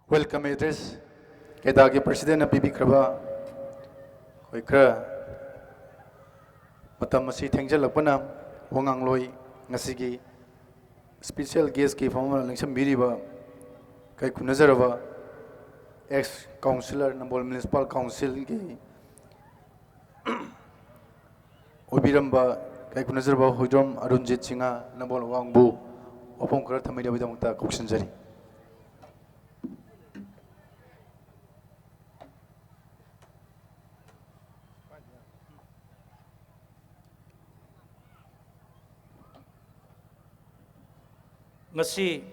Welcome address Kedagi President na pibikraba Hoikra Matam masi thengjalakpana Wangangloi ngasigi special guest ki famama langsam biriba kai kunazaraba ex councillor Nambol Municipal Council ki obiramba kai kunazaraba Hojom Arunjit Singa Nambol Wangbu opong kara thamai bidamta koksanjari ngasi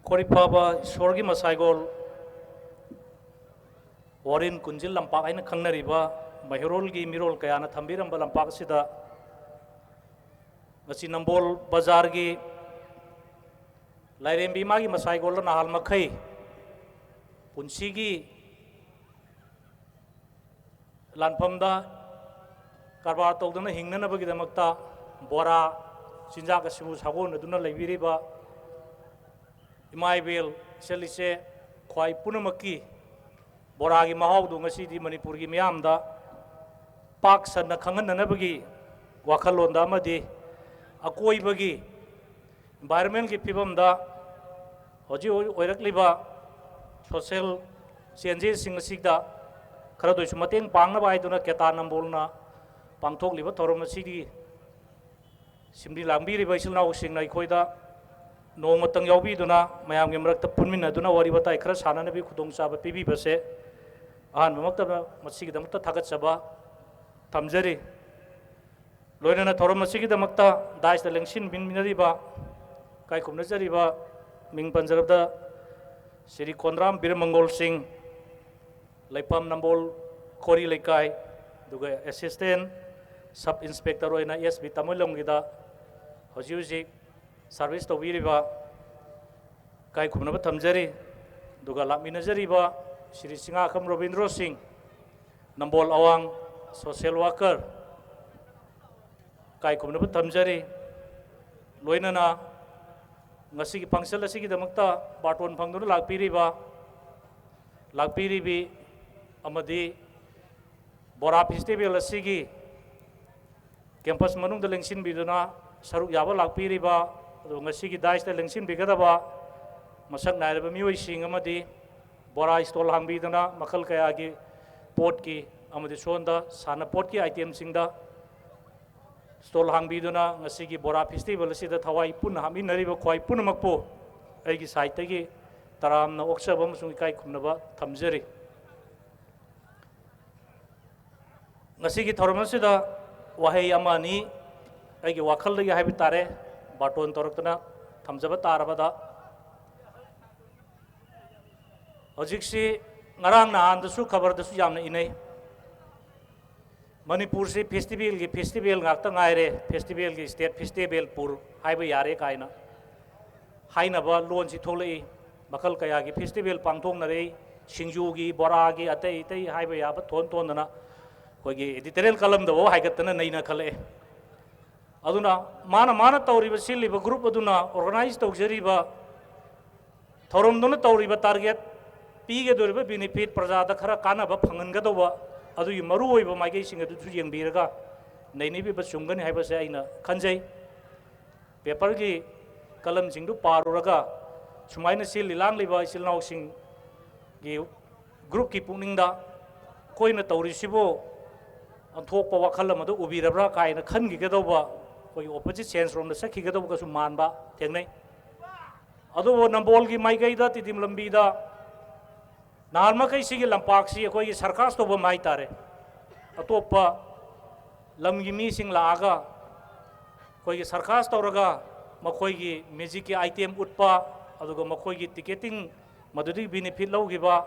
koripaba sorgi masaigol warin kunjil lampak aina khangnariba mahirol gi mirol kayana thambiramba lampak sida ngasi Nambol bazar gi lairembi magi masaigol na hal makhai punsi gi lanpamda karbar tawdana hingnana bagi damakta bora Sinjak asibu sagon aduna laibiriba imaibel selise khwai punamaki boragi mahawdu ngasi di Manipur gi miyamda pak sanna khangananabagi wakhalonda amadi akoibagi environment gi pibamda hoji oirakliba social changes sing asigda khara doisu mateng pangna baiduna keta Nambolna pangthokliba thorom asidi Simdi lambi riba isil na using na ikoida nong matang yaubi duna mayam gemrak ta punmin na duna wari bata ikra sana nabi khudong saba pibi base ahan mamakta masigi damakta thagat saba tamjari loina na thorom masigi damakta dais da lengsin bin minariba kai kumna jariba ming panjarabda Sri Kondram Birmangol Singh Laipam Nambol Khori Laikai duga assistant sub inspector oina SB Tamilong gida hoji service to biriba kai khumna thamjari duga laminajari ba Sri Singa Kham Robindro Singh Nambol Awang social worker kai khumna thamjari loina na ngasi gi function asigi damakta baton phangduna lakpiribi amadi bora festival asigi campus manung da lengsin biduna saruk yaba lakpiriba ngasi gi dais da lengsin bigadaba masak nairaba mioi sing amadi bora stall hangbiduna makal kaya gi pot ki amadi sonda sana pot ki item singda stall hangbiduna ngasi gi bora festival sida thawai punna haminariba khwai punamakpo aigi site gi taramna oksaba musung kai khumnaba thamjari ngasi gi thormasida wahai amani aigi wakhal lagi haibi tare baton toraktana thamjaba tarabada hojiksi ngarang na andasu khabar dasu yamna inai Manipur se festival ngakta ngaire festival gi state festival pur haiba yare kaina haina ba lon si tholei makal kaya gi festival pangthong na rei singju gi bora gi atei tei haiba ya ba thon thon na kogi editorial column da wo haigatana naina khale aduna mana tawriba siliba group aduna organize tawjariba thorom dona tawriba target pige doriba benefit prajada khara kana ba phangan doba adu yi maru oiba maige singa du jeng biraga naini bi ba chungani haiba se aina khanjai paper gi kalam singdu paruraga sumaina sil lilang liba silnau sing gi group ki puningda koina tawri sibo anthok pa wakhal amadu ubirabra kaina khangi gadauba koi opposite sense rom da sakhi gadauba ka su manba thengnai adu Nambol gi maigai da tidim lambi da narma kai sigi lampak si koi gi sarkas to ba mai tare atopa lamgi mi sing laaga koi gi sarkas tawraga makoi gi magic ki item utpa aduga makoi gi ticketing madudi benefit lawgiba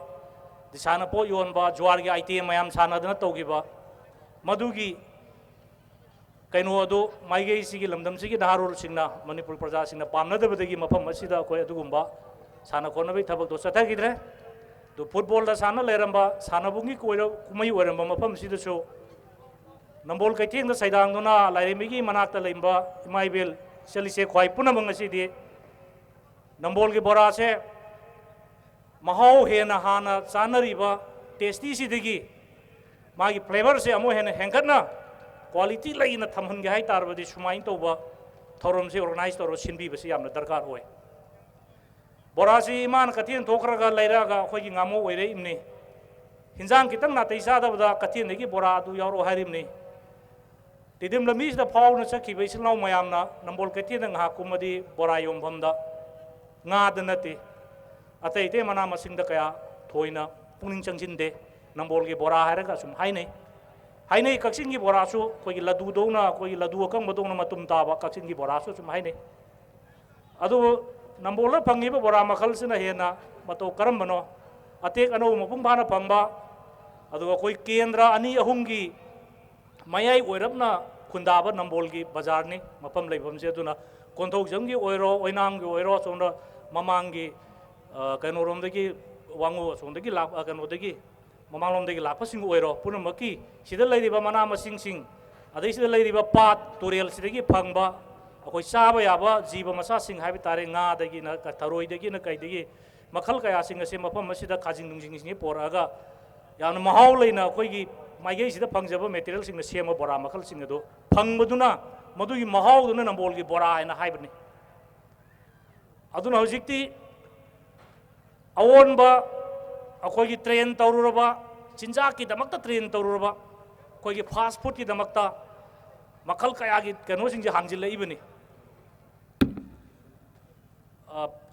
disana po yonba jwar gi item mayam sana dana tawgiba Madugi kaino adu maige sigi lamdam sigi naharul singna Manipur praja singna pamna dabadagi mafam asida koi adugumba sana kona bai thabak do satha gidre do football da sana leramba sana bungi koira kumai oramba mafam sida so Nambol kai thing da saidang dona lairemi gi manakta leimba imaibel selise khwai punamang asidi Nambol gi bora se mahau hena hana chanariba tasty sidagi magi flavor se amo hena hengkatna quality laina thamhange hai tarbadi sumain toba thorom se organize toro sinbi basi yamna darkar hoy bora si iman katien thokraga lairaga khoi ngamo oire imni hinjang kitang na teisa da bada katien negi bora du yauro harimni tidim lamis da paw na sakhi bai sinau mayamna nambol katien nga kumadi bora yom bhamda nga danati atai te mana masing da kaya thoina puning changjin de nambol ge bora haraga sum hainei hainei kaksing gi bora su koi ladu dona koi ladu akang badona matum taba kaksing gi bora su sum hainei adu nambol phangi ba bora makhal sina hena mato karam bano atek ano mapung bana phangba adu koi kendra ani ahum gi mayai oirapna khundaba nambol gi bazar ni mapam leibam se duna konthok jang gi oiro oinam gi oiro sonda mamangi kanorom dagi wangu sondagi lak kano dagi mamanglom dagi lak pasing oiro punamaki sida lairiba mana masing sing adai sida lairiba pat turel sidagi phangba akoi saba yaba jiba masa sing haibi tare nga dagi na taroi dagi na kai dagi makhal kaya sing ase mapam masida khajing nungjing sing poraga yamna mahau leina koi gi maigei sida phangjaba material sing na sema bora makhal sing ado phangbaduna madugi mahau duna nambol gi bora haina haibani aduna hojikti awonba akoigi train tawruraba chinjak ki damakta train tawruraba koigi fast food ki damakta makhal kaya gi kano sing hangjil ibani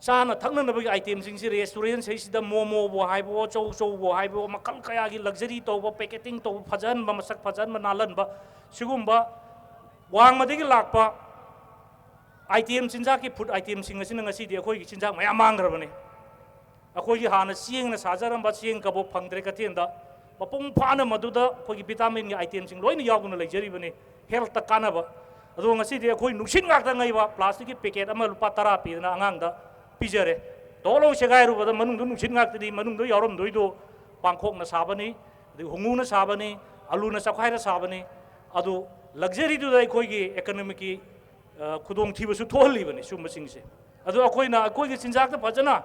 chana thangna nabagi item sing si restaurant sei sida momo bo haibo chow chow bo haibo makhal kaya gi luxury tawba packaging taw phajan ba masak phajan ba nalan ba sigumba wang madigi lakpa item chinjak ki food item sing asina ngasi di akoigi chinjak mayam mangrabani akoigi hana sieng na sajaram ba sieng kabo phangdre kathienda mapung phana maduda akoigi vitamin gi item sing loina yawguna leijari bani health ta kanaba adu ngasi di akoi nuksin ngakta ngai ba plastic ki packet ama lupa 10 pi na angang da pijare dolo segai ru ba manung du nuksin ngakta di manung du yarom doido pangkhok na sabani di hungu na sabani alu na sakhai na sabani adu luxury du dai koigi economic ki khudong thiba su tholi bani sum sing se adu akoi na akoi gi chinjak ta phajana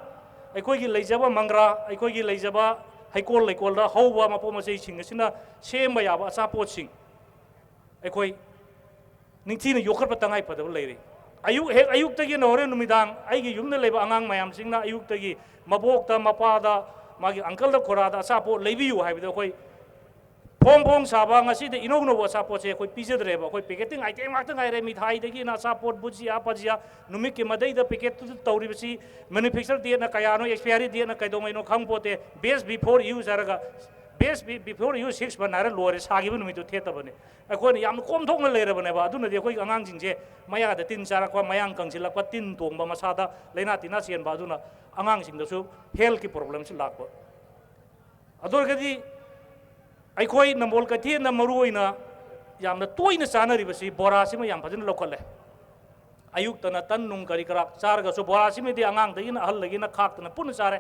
ꯑꯩꯈꯣꯏꯒꯤ ꯂꯩꯖꯕ ꯃꯪꯒ꯭ꯔꯥ ꯑꯩꯈꯣꯏꯒꯤ ꯂꯩꯖꯕ ꯍꯩꯀꯣꯜ ꯂꯩꯀꯣꯜꯗ ꯍꯧꯕ ꯃꯄꯣꯠ ꯃꯆꯩꯁꯤꯡ ꯑꯁꯤꯅ ꯁꯦꯝꯕ ꯌꯥꯕ ꯑꯆꯥꯄꯣꯠꯁꯤꯡ ꯑꯩꯈꯣꯏ ꯅꯤꯡꯊꯤꯅ ꯌꯣꯛꯈꯠꯄ ꯇꯉꯥꯏ ꯐꯗꯕ ꯂꯩꯔꯤ ꯍꯦꯛ ꯑꯌꯨꯛꯇꯒꯤꯅ ꯍꯣꯔꯦꯟ ꯅꯨꯃꯤꯗꯥꯡ ꯑꯩꯒꯤ ꯌꯨꯝꯗ ꯂꯩꯕ ꯑꯉꯥꯡ ꯃꯌꯥꯝꯁꯤꯡꯅ ꯑꯌꯨꯛꯇꯒꯤ ꯃꯕꯣꯛꯇ ꯃꯄꯥꯗ ꯃꯥꯒꯤ ꯑꯪꯀꯜꯗ ꯈꯣꯔꯥꯗ ꯑꯆꯥꯄꯣꯠ ꯂꯩꯕꯤꯌꯨ ꯍꯥꯏꯕꯗ ꯑꯩꯈꯣꯏ ꯐꯣꯡ ꯐꯣꯡ ꯁꯥꯕ ꯉꯁꯤꯗ ꯏꯅꯧ ꯅꯧꯕ ꯑꯆꯥꯄꯣꯠꯁꯦ ꯑꯩꯈꯣꯏ ꯄꯤꯖꯗ꯭ꯔꯦꯕ ꯑꯩꯈꯣꯏ ꯄꯦꯀꯦꯇꯤꯡ ꯑꯥꯏꯇꯦꯝ ꯉꯥꯛꯇ ꯉꯥꯏꯔꯦ ꯃꯤꯊꯥꯏꯗꯒꯤꯅ ꯑꯆꯥꯄꯣꯠ ꯕꯨꯖꯤꯌꯥ ꯄꯖꯤꯌꯥ ꯅꯨꯃꯤꯠꯀꯤ ꯃꯗꯩꯗ ꯄꯦꯀꯦꯠꯇꯨꯗ ꯇꯧꯔꯤꯕꯁꯤ ꯃꯦꯅꯨꯐꯦꯛꯆꯔ ꯗꯦꯠꯅ ꯀꯌꯥꯅꯣ ꯑꯦꯛꯁꯄꯤꯌꯥꯔꯤ ꯗꯦꯠꯅ ꯀꯩꯗꯧꯉꯩꯅꯣ ꯈꯪꯄꯣꯠꯇꯦ ꯕꯦꯁ ꯕꯤꯐꯣꯔ ꯌꯨꯖ ꯍꯥꯏꯔꯒ ꯕꯦꯁ ꯕꯤꯐꯣꯔ ꯌꯨꯖ 6 ꯃꯟ ꯍꯥꯏꯔ ꯂꯣꯏꯔꯦ ꯁꯥꯈꯤꯕ ꯅꯨꯃꯤꯠꯇꯨ ꯊꯦꯠꯇꯕꯅꯤ ꯑꯩꯈꯣꯏꯅ ꯌꯥꯝꯅ ꯀꯣꯝꯊꯣꯛꯅ ꯂꯩꯔꯕꯅꯦꯕ ꯑꯗꯨꯅꯗꯤ ꯑꯩꯈꯣꯏꯒꯤ ꯑꯉꯥꯡꯁꯤꯡꯁꯦ ꯃꯌꯥꯗ ꯇꯤꯟ ꯆꯥꯔꯛꯄ ꯃꯌꯥꯡ ꯀꯪꯁꯤꯜꯂꯛꯄ ꯇꯤꯟ ꯇꯣꯡꯕ ꯃꯁꯥꯗ ꯂꯩꯅꯥ ꯇꯤꯟꯅꯥ ꯆꯦꯟꯕ ꯑꯗꯨꯅ ꯑꯉꯥꯡꯁꯤꯡꯗꯁꯨ ꯍꯦꯜꯊꯀꯤ ꯄ꯭ꯔꯣꯕ꯭ꯂꯦꯝꯁꯤ ꯂꯥꯛꯄ ꯑꯗꯨ ꯑꯣꯏꯔꯒꯗꯤ ꯑꯩꯈꯣꯏ ꯅꯝꯕꯣꯜ ꯀꯩꯊꯦꯜꯗ ꯃꯔꯨꯑꯣꯏꯅ ꯌꯥꯝꯅ ꯇꯣꯏꯅ ꯆꯥꯅꯔꯤꯕꯁꯤ ꯕꯣꯔꯥꯁꯤꯃ ꯌꯥꯝ ꯐꯖꯅ ꯂꯧꯈꯠꯂꯦ ꯑꯌꯨꯛꯇꯅ ꯇꯟ ꯅꯨꯡ ꯀꯔꯤ ꯀꯔꯥ ꯆꯥꯔꯒꯁꯨ ꯕꯣꯔꯥꯁꯤꯃꯗꯤ ꯑꯉꯥꯡꯗꯒꯤꯅ ꯑꯍꯜꯗꯒꯤꯅ ꯈꯥꯛꯇꯅ ꯄꯨꯟꯅ ꯆꯥꯔꯦ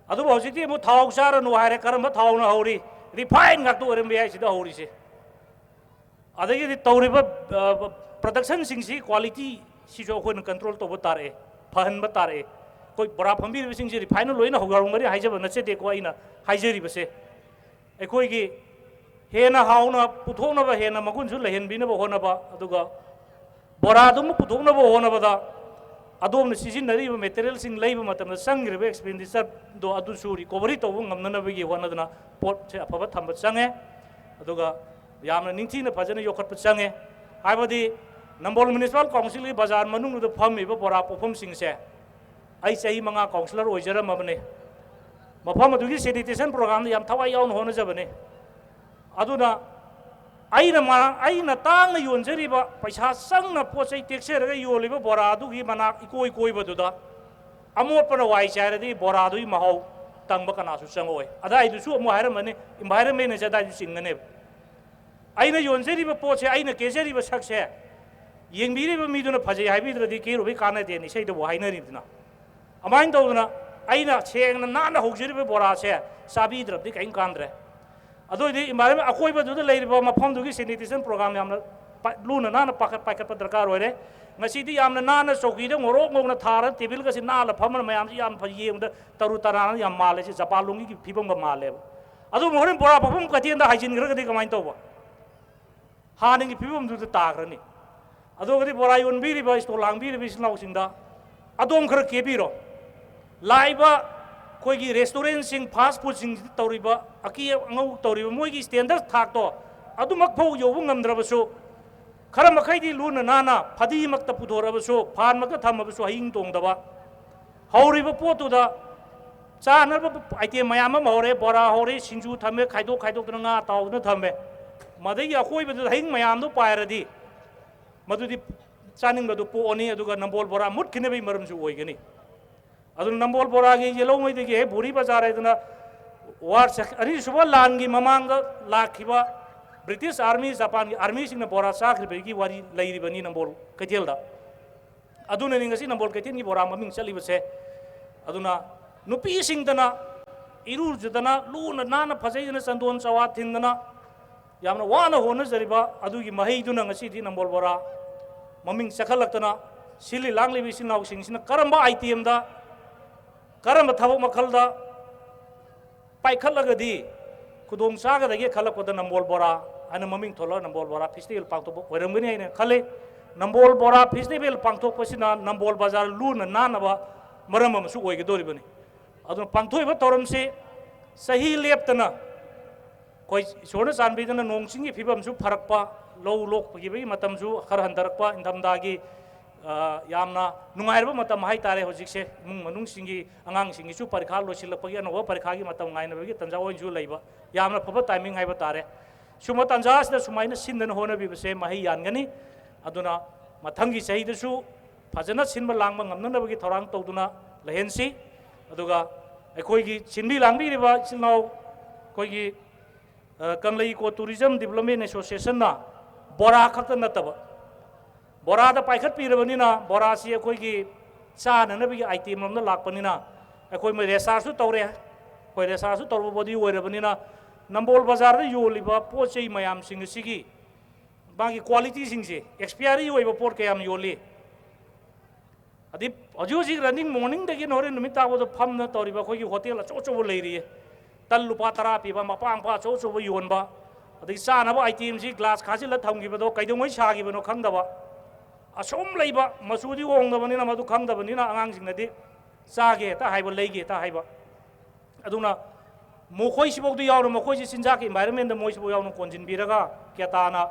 ꯑꯗꯨꯕꯨ ꯍꯧꯖꯤꯛꯇꯤ ꯑꯃꯨꯛ ꯊꯥꯎ ꯆꯥꯔꯅꯨ ꯍꯥꯏꯔꯦ ꯀꯔꯝꯕ ꯊꯥꯎꯅ ꯍꯧꯔꯤ ꯔꯤꯐꯥꯏꯟ ꯉꯥꯛꯇ ꯑꯣꯏꯔꯝꯕ ꯌꯥꯏ ꯁꯤꯗ ꯍꯧꯔꯤꯁꯦ ꯑꯗꯒꯤꯗꯤ ꯇꯧꯔꯤꯕ ꯄ꯭ꯔꯗꯛꯁꯟꯁꯤꯡꯁꯤ ꯀ꯭ꯋꯥꯂꯤꯇꯤꯁꯤꯁꯨ ꯑꯩꯈꯣꯏꯅ ꯀꯟꯇ꯭ꯔꯣꯜ ꯇꯧꯕ ꯇꯥꯔꯛꯑꯦ ꯐꯍꯟꯕ ꯇꯥꯔꯛꯑꯦ ꯑꯩꯈꯣꯏ ꯕꯣꯔꯥ ꯐꯝꯕꯤꯔꯤꯕꯁꯤꯡꯁꯤ ꯔꯤꯐꯥꯏꯟꯅ ꯂꯣꯏꯅ ꯍꯧꯔꯝꯒꯅꯤ ꯍꯥꯏꯖꯕ ꯅꯠꯆꯗꯦꯀꯣ ꯑꯩꯅ ꯍꯥꯏꯖꯔꯤꯕꯁꯦ ꯑꯩꯈꯣꯏꯒꯤ ꯍꯦꯟꯅ ꯍꯥꯎꯅ ꯄꯨꯊꯣꯛꯅꯕ ꯍꯦꯟꯅ ꯃꯒꯨꯟꯁꯨ ꯂꯩꯍꯟꯕꯤꯅꯕ ꯍꯣꯠꯅꯕ ꯑꯗꯨꯒ ꯕꯣꯔꯥꯗꯨꯃ ꯄꯨꯊꯣꯛꯅꯕ ꯍꯣꯠꯅꯕꯗ ꯑꯗꯣꯝꯅ ꯁꯤꯖꯤꯟꯅꯔꯤꯕ ꯃꯦꯇꯔꯤꯌꯦꯜꯁꯤꯡ ꯂꯩꯕ ꯃꯇꯝꯗ ꯆꯪꯈ꯭ꯔꯤꯕ ꯑꯦꯛꯁꯄꯦꯟꯗꯤꯆꯔꯗꯣ ꯑꯗꯨꯁꯨ ꯔꯤꯀꯣꯚꯔꯤ ꯇꯧꯕ ꯉꯝꯅꯅꯕꯒꯤ ꯍꯣꯠꯅꯗꯨꯅ ꯄꯣꯠꯁꯦ ꯑꯐꯕ ꯊꯝꯕ ꯆꯪꯉꯦ ꯑꯗꯨꯒ ꯌꯥꯝꯅ ꯅꯤꯡꯊꯤꯅ ꯐꯖꯅ ꯌꯣꯛꯈꯠꯄ ꯆꯪꯉꯦ ꯍꯥꯏꯕꯗꯤ ꯅꯝꯕꯣꯜ ꯃ꯭ꯌꯨꯅꯤꯁꯤꯄꯥꯜ ꯀꯥꯎꯟꯁꯤꯜꯒꯤ ꯕꯖꯥꯔ ꯃꯅꯨꯡꯗꯨꯗ ꯐꯝꯃꯤꯕ ꯕꯣꯔꯥ ꯄꯣꯠꯐꯝꯁꯤꯡꯁꯦ ꯑꯩ ꯆꯍꯤ 5 ꯀꯥꯎꯟꯁꯤꯂꯔ ꯑꯣꯏꯖꯔꯝꯃꯕꯅꯤ ꯃꯐꯝ ꯑꯗꯨꯒꯤ ꯁꯦꯅꯤꯇꯦꯁꯟ ꯄ꯭ꯔꯣꯒ꯭ꯔꯥꯝꯗ ꯌꯥꯝ ꯊꯋꯥꯏ ꯌꯥꯎꯅ ꯍꯣꯠꯅꯖꯕꯅꯤ ꯑꯗꯨꯅ ꯑꯩꯅ ꯇꯥꯡꯅ ꯌꯣꯟꯖꯔꯤꯕ ꯄꯩꯁꯥ ꯆꯪꯅ ꯄꯣꯠ ꯆꯩ ꯇꯦꯛꯆꯔꯒ ꯌꯣꯜꯂꯤꯕ ꯕꯣꯔꯥ ꯑꯗꯨꯒꯤ ꯃꯅꯥꯛ ꯏꯀꯣꯏ ꯀꯣꯏꯕꯗꯨꯗ ꯑꯃꯣꯠꯄꯅ ꯋꯥꯏ ꯆꯥꯏꯔꯗꯤ ꯕꯣꯔꯥꯗꯨꯒꯤ ꯃꯍꯥꯎ ꯇꯪꯕ ꯀꯅꯥꯁꯨ ꯆꯪꯉꯛꯑꯣꯏ ꯑꯗꯥꯏꯗꯨꯁꯨ ꯑꯃꯨꯛ ꯍꯥꯏꯔꯝꯃꯅꯤ ꯏꯟꯚꯥꯏꯔꯟꯃꯦꯟꯠꯁꯦ ꯑꯗꯥꯏꯗꯨ ꯆꯤꯡꯒꯅꯦꯕ ꯑꯩꯅ ꯌꯣꯟꯖꯔꯤꯕ ꯄꯣꯠꯁꯦ ꯑꯩꯅ ꯀꯦꯖꯔꯤꯕ ꯁꯛꯁꯦ ꯌꯦꯡꯕꯤꯔꯤꯕ ꯃꯤꯗꯨꯅ ꯐꯖꯩ ꯍꯥꯏꯕꯤꯗ꯭ꯔꯗꯤ ꯀꯦꯔꯨꯕꯩ ꯀꯥꯟꯅꯗꯦꯅ ꯏꯁꯩꯗꯕꯨ ꯍꯥꯏꯅꯔꯤꯗꯅ ꯑꯗꯨꯃꯥꯏꯅ ꯇꯧꯗꯅ ꯑꯩꯅ ꯁꯦꯡꯅ ꯅꯥꯟꯅ ꯍꯧꯖꯔꯤꯕ ꯕꯣꯔꯥꯁꯦ ꯆꯥꯕꯤꯗ꯭ꯔꯕꯗꯤ ꯀꯔꯤꯝ ꯀꯥꯟꯗ꯭ꯔꯦ ꯑꯗꯨꯑꯣꯏꯗꯤ ꯏꯟꯚꯥꯏꯔꯟꯃꯦꯟꯠ ꯑꯀꯣꯏꯕꯗꯨꯗ ꯂꯩꯔꯤꯕ ꯃꯐꯝꯗꯨꯒꯤ ꯁꯦꯅꯤꯇꯦꯁꯟ ꯄ꯭ꯔꯣꯒ꯭ꯔꯥꯝ ꯌꯥꯝꯅ luna nana pakat drakar oire ngasidi yamna nana choki de ngorok ngona thara table ka si nala phamna mayam si yam phayeng da taru tarana yam male si japalungi ki phibam ga male adu morin bora phum ka tienda haijin gra gadi kamain to ba haning ki phibam du ta grani adu gadi bora yon bi ri ba sto lang bi ri bis lau singda adom khar ke bi ro laiba koi gi restaurant sing fast food sing toriba aki ngau toriba moi gi standard thak to adu mak phau yo ngam dra ba su khara makai di luna nana phadi mak ta pudora ba su phan mak tham ba su hing tong da ba hauri ba potu da cha na ba item mayam ma hore bora hore sinju thame khaidok nga taw na thame madai ya khoi ba hing mayam do paira di madu di chaning ba do po oni aduga nambol bora mut khine bi maram su oi gani adu nambol bora gi yelo mai de ge buri bazar ai duna war ari suba lan gi mamang da lakhiba British Army Japan Army sing na bora sakri begi wari lairi bani nambol katel da aduna ni ngasi nambol katel ni bora maming chali base aduna nupi sing dana iru jadana lu na nana phajai na sandon chawa thin dana yamna wana hona jariba adu gi mahai duna ngasi di nambol bora maming chakhalak dana sili langli bi sinau sing sina karamba item da karamba thabok makhal da paikhallaga di kudong saga da ge khalak da nambol bora ana maming tholo nambol bora festival pangtok oiramgani aina khale nambol bora festival pangtok pasina nambol bazar lu na nana ba maram am su oige dori bani adu pangthoi ba toram se sahi leptana koi sona sanbi dana nongching gi phibam su pharakpa low lok gi bi matam su khar handarakpa indamda gi yamna nungairba matam hai tare hojik se mung manung singi angang singi su parikha lo silak pagi no parikha gi matam ngai na bi tanja oin ju leiba yamna phaba timing hai ba tare suma tanja da sumaina sindan hona bi se mahi yan gani aduna mathangi sahi da su fajana sinba langba ngamna na bi thorang tawduna lehensi aduga ekoi gi sinbi langbi riba silnau koi gi kanglei ko tourism development association na bora khakta nataba bora da paikhat pirabani na bora si ekoi gi cha na bi item rom na lakpani na ekoi me resa su tawre koi resa su torbo body oirabani na nambol bazar da yoliba pochei mayam sing sigi bagi quality sing se expiry oiba por kayam yoli adi ajuji running morning dagi nore numita bo pham na toriba khoi gi hotel a cho cho bo leiri tal lupa tara pi ba mapang pa cho cho bo yon ba adi sa na ba item si glass khasi la tham gi ba do kaidong mai sa gi ba no khang da ba asom leiba masudi ong da bani na madu khang da bani na angang sing na di sa ge ta hai ba lei ge ta hai ba aduna mokhoi sibok du yaw mokhoi si sinja ki environment da moi sibok yaw no konjin biraga kyata na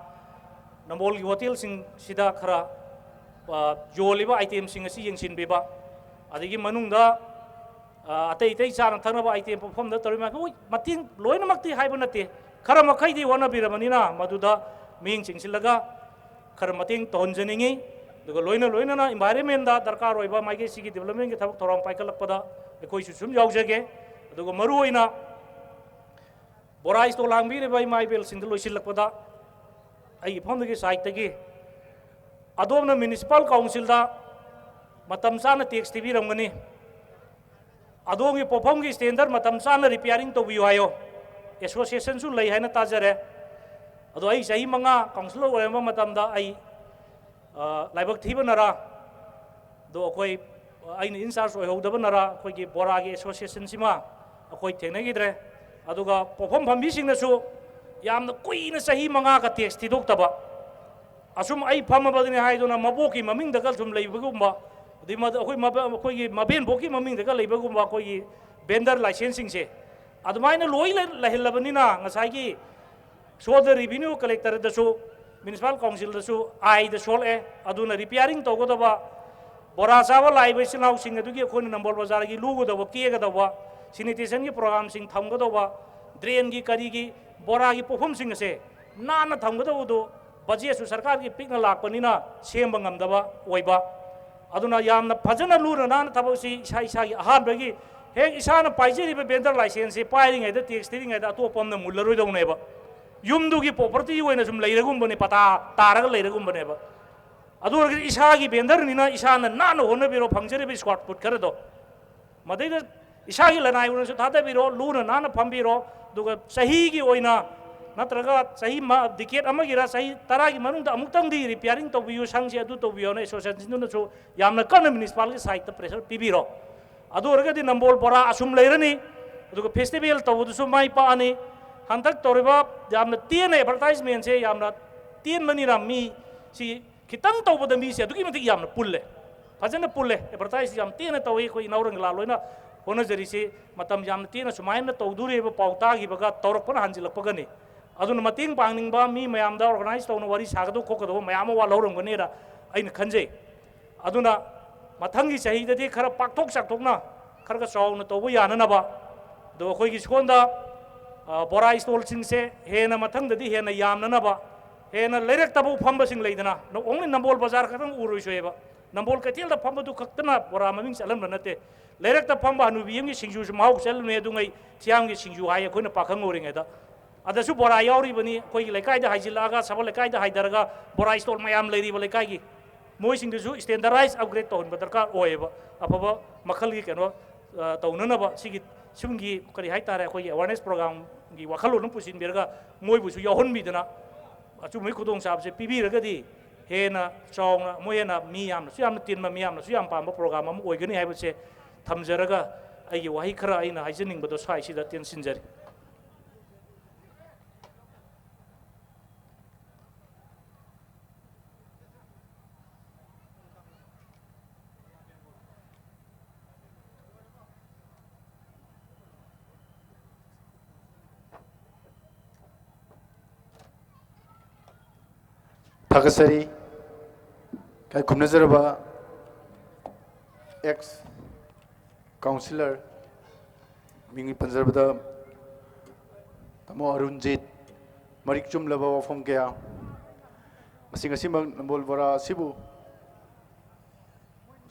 nambol gi hotel sing sida khara yoliba item sing asi yengsin beba adigi manung da atei tei chana thana ba item perform da torima ko mating loina makti haiba nate khara makhai di wana biramani na maduda ming chingsilaga khara mating tonjaningi duga loina na environment da darkar oiba maige sigi development gi thabak thoram paikalakpada ekoi su sum yaujage duga maru oina borai sto langbi re bai mai bel sindlo loisilakpada ai phomdagi site tagi adomna municipal council da matam sana tax tv ramgani adongi popom gi standard matam sana repairing to biyo hayo association su lei haina tajare ado ai sahi manga councilor orema matam da ai laibak thibanara do koi ai ni insar so hodabanara koi gi bora gi association sima koi thenagi dre aduga popom phambi sing na su yamna kuina sahi manga ka tax tidok taba asum ai phama badini haiduna maboki maming dagal sum leibagumba di ma khoi gi maben boki maming dagal leibagumba khoi gi vendor licensing se adumaina loi la helabani na ngasai gi so the revenue collector da su municipal council da su ai da sol e aduna repairing to go da ba bora sawa lai bai sinau sing adu gi khoi nambol bazar gi lugo da ba ke ga da ba sanitation gi program sing tham go da ba drain gi kari gi bora gi perform sing se na na tham go da do budget su sarkar gi pikna lakpani na semba ngamdaba oiba aduna yamna phajana lura na thabo si sai sai ahan bagi he isana paijeri be vendor license se pairing ai da tax tiring ai da to pom na mullaroi dong ne ba yumdu gi property oina sum leiragum bane pata taraga leiragum bane ba adu gi isa gi vendor ni na isana na no hona biro phangjeri be squat put kare do madai isa gi lanai una su thada biro lura na na phambiro duga sahi gi oina नत्रगा सही decade अमगिरा सही तरागी मनुंगदा अमुक्तंगदी repairing तौबियो संगसे अदु तौबियो ने association दुनसु यामना कन municipal के side pressure पिबिरो अदु ओरगदी नंबोल बोरा assume लेरनी अदुगा festival तौबदुसु माइ पानी हंतक तौरिबा यामना तेन advertisement से यामना तेन मनिरा मी सी खितंग तौबद मी से अदुगी मति यामना पुल्ले फजन पुल्ले एडवर्टाइज याम तेन तौई कोई नौरंग ला लोइना होनजरी से मतम यामना तेन सुमाइना तौदुरेबा पाउतागिबगा तौरकपन हांजिलकपगनी अदुन मतिंग पांगनिंगबा मी मयामदा ऑर्गेनाइज तौन वरी सागदो खोकदो मयाम वा लौरंगनेरा अइन खंजे अदुना मथंगी सहीददी खरा पाक्थोक साक्थोकना खरगा चाउना तौबो याननबा दो अखोइगी स्कोंदा बोरा स्टॉल सिंगसे हेना मथंगददी हेना यामननबा हेना लेरेक्तबो फंबसिंग लेदना ओंली नंबोल बाजार खतंग उरोइसोएबा नंबोल कथेलदा फंबदु खक्तना बोरा ममिंग चलमना नते लेरेक्ता फंबा हनुबियमगी सिंजु माहौ चलने दुंगै थियांगी सिंजु हाय अखोइना पाखंग ओरिङेदा अदसु बोरा यावरिबनी अखोइगी लेकाइदा हाइजिलागा सबल लेकाइदा हाइदरगा बोरा स्टॉल मयाम लेरिबा लेकाइगी मोइसिंगदुसु स्टैंडर्डाइज अपग्रेड तौहनबा दरकार ओएबा अफबा मखलगी केनो तौननबा सिगी सुंगी करी हाइतारे अखोइगी अवेयरनेस प्रोग्राम गी वखलोन पुसिनबिरगा मोइबुसु यावहनबिदना अचुमै खुदोंग साबसे पिबिरगदी हेना चाउना मोयना मी यामना सु यामना तिनमा मी यामना सु याम पाम प्रोग्राम अम ओइगनी हाइबसे थमजरगा अइगी वाहि खरा अइना हाइजनिंगबदो साइसिदा टेंसिनजरी थागसरी काय खुमनजरबा एक्स काउंसिलर मिंगी पंजरबदा तमो अरुणजीत मरिक चुमलबा वफम गया मसिंग असिमंग नंबोल बोरा सिबु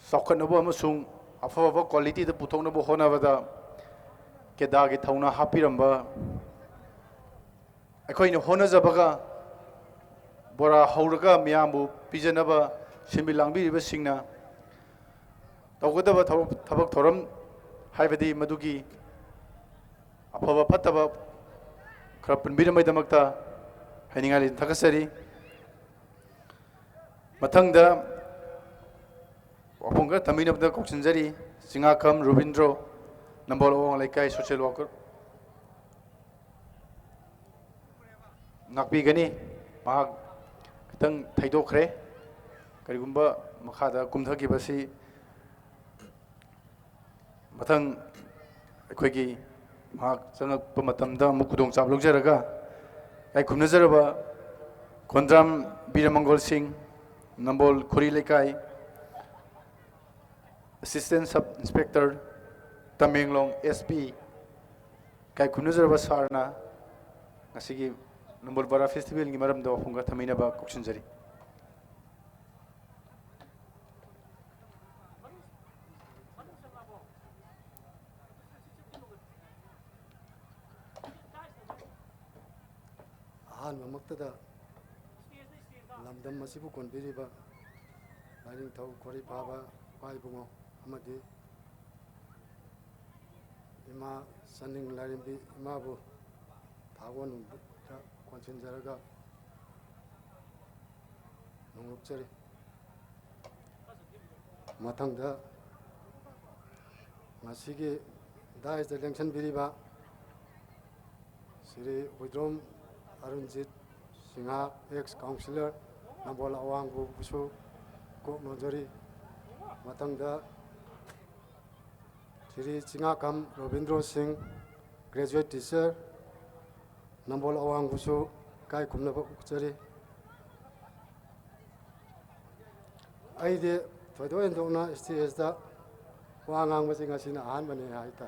सौखनबो अमसुंग अफबा क्वालिटी द पुथोनबो होनाबदा केदागी थौना हापिरंबा अखोइनो होनजबगा बोरा हौरगा मियामबु पिजनबा सिमबि लांबिरिबा सिंगना तौगदबा थबक थोरम हाइबदी मदुगी अफबा फतबा खरा पनबिरमैदमक्ता हाइनिंगालि थागसरी मथंगदा वफंगा तमिनबदा कोक्सिनजरी सिंगाकम रुबिंद्रो नंबर ओंग लेकाई सोशल वर्कर नाकपीगनी महाग तंग थैदोखरे करिगुंबा मखादा कुमथगिबसी मथंग अखोइगी महाग चंगप मतमदा मुकुदोंग चाब लौजरगा आई खुमनजरबा खोंद्राम बीरमंगोल Singh Nambol Khuri Leikai assistant sub inspector Tamenglong SP काय खुमनजरबा सारना ngasiगी नंबर बारा फेस्टिवल की मरम दो फुंगा थमीनबा कुक्सनजरी आहान ममक्तदा लमदम मसिबु कोनबिरिबा लाइनिंग थौ खोरी पाबा पाइबुंगो अमदि इमा सनिंग लारिंबि इमाबु थागोन konsinjaraga nungukchari mathangda ngasigi dais da election biriba Sri Widrom Arunjit Singha ex councillor nambol awangbu busu ko nojari mathangda Sri Chingakam Robindro Singh graduate teacher Nambol अवांग बुसु काय खुमना बुचरी आइदे थोदो एंदोना स्टेज दा वांगांग बसिंग असिना आहान बने हाइता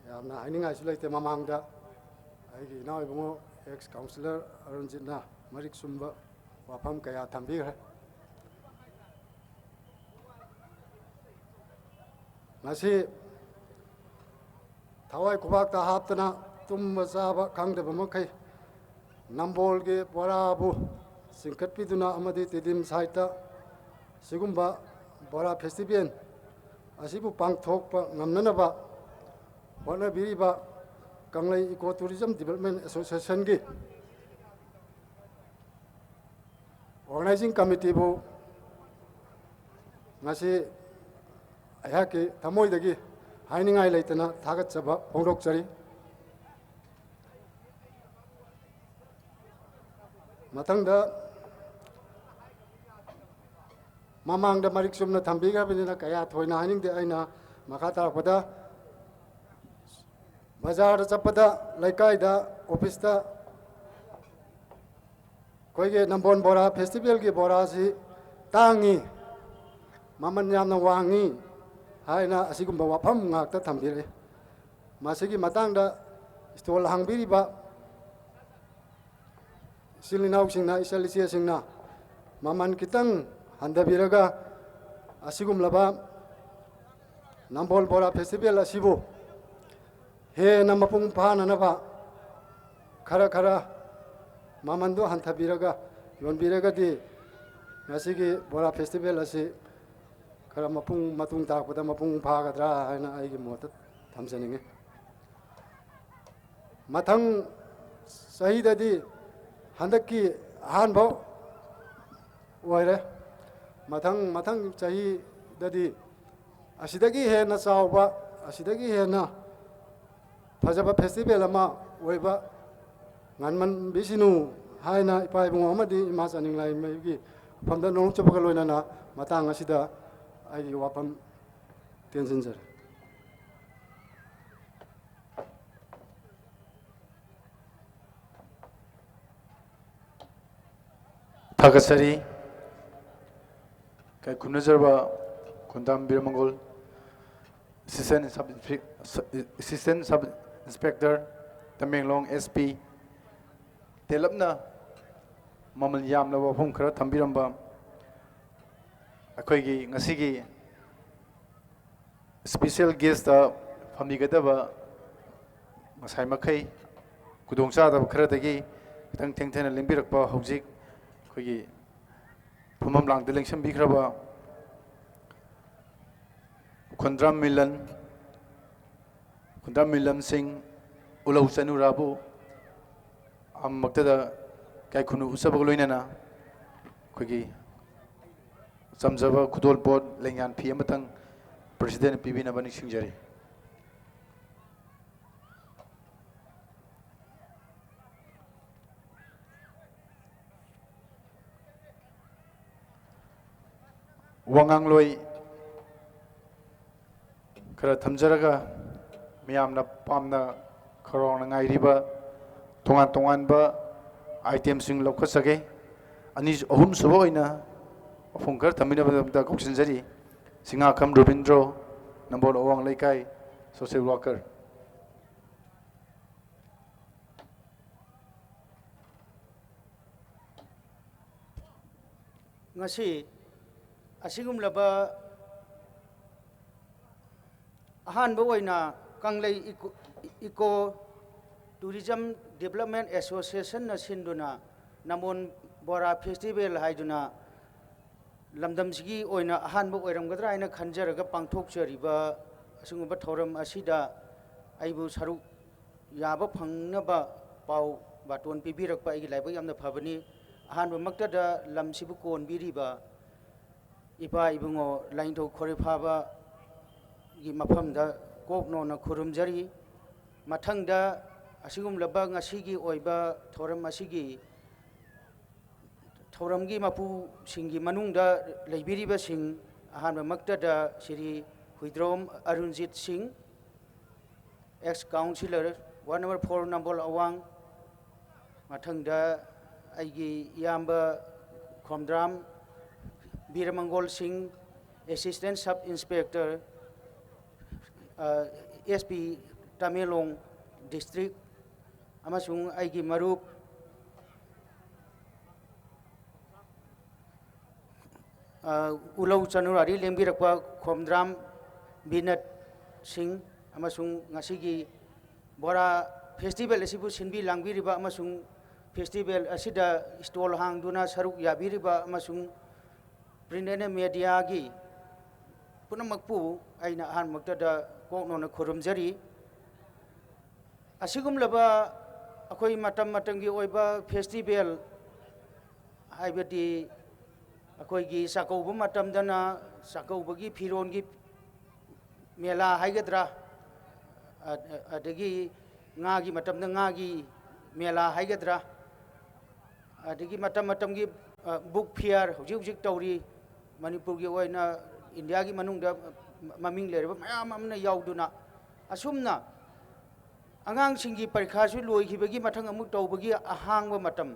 यामना हाइनिंग आइसु लाइते ममांगदा आइगी नाव Ibungo x councillor अरुणजितना Marik zumba वाफम कया थंबिग्रे नसी थवाई कुबाकता हापतना तुम चाब खांगदब मखै नंबोल के बोराबु सिंखटपिदुना अमदि तिदिम साइटा सिगुम्बा बोरा फेस्टिवल असिबु पांगथोकपा ngamnanaba होनबिरिबा Kanglei Eco Tourism Development Association ki organizing committee bu ngasi ayaki thamoi dagi hainingai leitana thagat chaba phongdok chari matangda mamangda marik sumna thambiga binina kaya thoina hainingde aina makha tarakpada bazar chapada laikai da office da koige nambon bora festival ki bora si tangi maman yamna wangi haina asigumba wafam ngakta thambire masigi matangda stol hangbiri ba silinau singna isalisia singna maman kitang handabiraga asigum laba nambol bora festival asibu he namapung phana na ba khara khara mamandu hanthabiraga yonbiraga di ngasigi bora festival asi khara mapung matung ta pada mapung phagadra haina aigi mota thamjaninge mathang sahidadi handaki hanbo oire mathang chahi dadi asidagi he na chawba asidagi he na fajaba festival ama oiba nganman bisinu haina ipai bungo amadi ima chaning lai mai famda nong chobaga loina na matang asida ai wapam tension jar Thagasari kai kunazarba kundam birmangol assistant sub inspector Tamenglong SP telapna mamal yamna wafum khara thambiramba akoigi ngasigi special guest da phamigadaba masai makai kudongcha da khara dagi tang tengthena lingbirakpa hojik koigi phumam langde lengsam bikraba Kundram Milan Singh Ulau Chanu Rabu am maktada kai khunu usabag loinana koigi samjaba kudol board lengyan phi amatang president pibina bani singjari wangang loi khara thamjaraga miyamna pamna khorong ngairiba tongan ba item sing lokhasage ani ahum subo ina phungkar thamina da koksinjari singa kham Robindro number owang laikai social worker ngasi asigumlaba ahanba oina Kanglei Eco Tourism Development Association na sinduna namon bora festival haiduna lamdamsigi oina ahanba oiramgadra aina khanjaraga pangthokchariba asungba thoram asida aibu saruk yaba phangnaba pau baton pibirakpa igi laiba yamna phabani ahanba maktada lamsibu konbiriba ipa ibungo laintho khorifaba gi mafamda kokno na khurumjari mathangda asigum laba ngasigi oiba thoram asigi thoramgi mapu singi manungda leibiriba sing ahanba maktada Shri Huidrom Arunjit Singh ex councillor ward number 4 Nambol Awang mathangda aigi yamba Khomdram Biramangol Singh assistant sub inspector SP Tamenglong district amasung aigi marup Ulau Chanurari lengbirakpa Khomdram Binat Singh amasung ngasigi bora festival asibu sinbi langbiriba amasung festival asida stall hangduna saruk yabiriba amasung print and media gi punamakpu aina ahan maktada kokno na khurumjari ꯑꯁꯤꯒꯨꯝꯂꯕ ꯑꯩꯈꯣꯏ ꯃꯇꯝ ꯃꯇꯝꯒꯤ ꯑꯣꯏꯕ festival ꯍꯥꯏꯕꯗꯤ ꯑꯩꯈꯣꯏꯒꯤ ꯆꯥꯛꯀꯧꯕ ꯃꯇꯝꯗꯅ ꯆꯥꯛꯀꯧꯕꯒꯤ ꯐꯤꯔꯣꯟꯒꯤ ꯃꯦꯂꯥ ꯍꯥꯏꯒꯗ꯭ꯔꯥ ꯑꯗꯒꯤ ꯉꯥꯒꯤ ꯃꯇꯝꯗ ꯉꯥꯒꯤ ꯃꯦꯂꯥ ꯍꯥꯏꯒꯗ꯭ꯔꯥ ꯑꯗꯒꯤ ꯃꯇꯝ ꯃꯇꯝꯒꯤ ꯕꯨꯛ ꯐꯤꯌꯔ ꯍꯧꯖꯤꯛ ꯍꯧꯖꯤꯛ ꯇꯧꯔꯤ ꯃꯅꯤꯄꯨꯔꯒꯤ ꯑꯣꯏꯅ ꯏꯟꯗꯤꯌꯥꯒꯤ ꯃꯅꯨꯡꯗ ꯃꯃꯤꯡ ꯂꯩꯔꯕ ꯃꯌꯥꯝ ꯑꯃꯅ ꯌꯥꯎꯗꯨꯅ ꯑꯁꯨꯝꯅ ꯑꯉꯥꯡꯁꯤꯡꯒꯤ ꯄꯔꯤꯈꯥꯁꯨ ꯂꯣꯏꯈꯤꯕꯒꯤ ꯃꯊꯪ ꯑꯃꯨꯛ ꯇꯧꯕꯒꯤ ꯑꯍꯥꯡꯕ ꯃꯇꯝ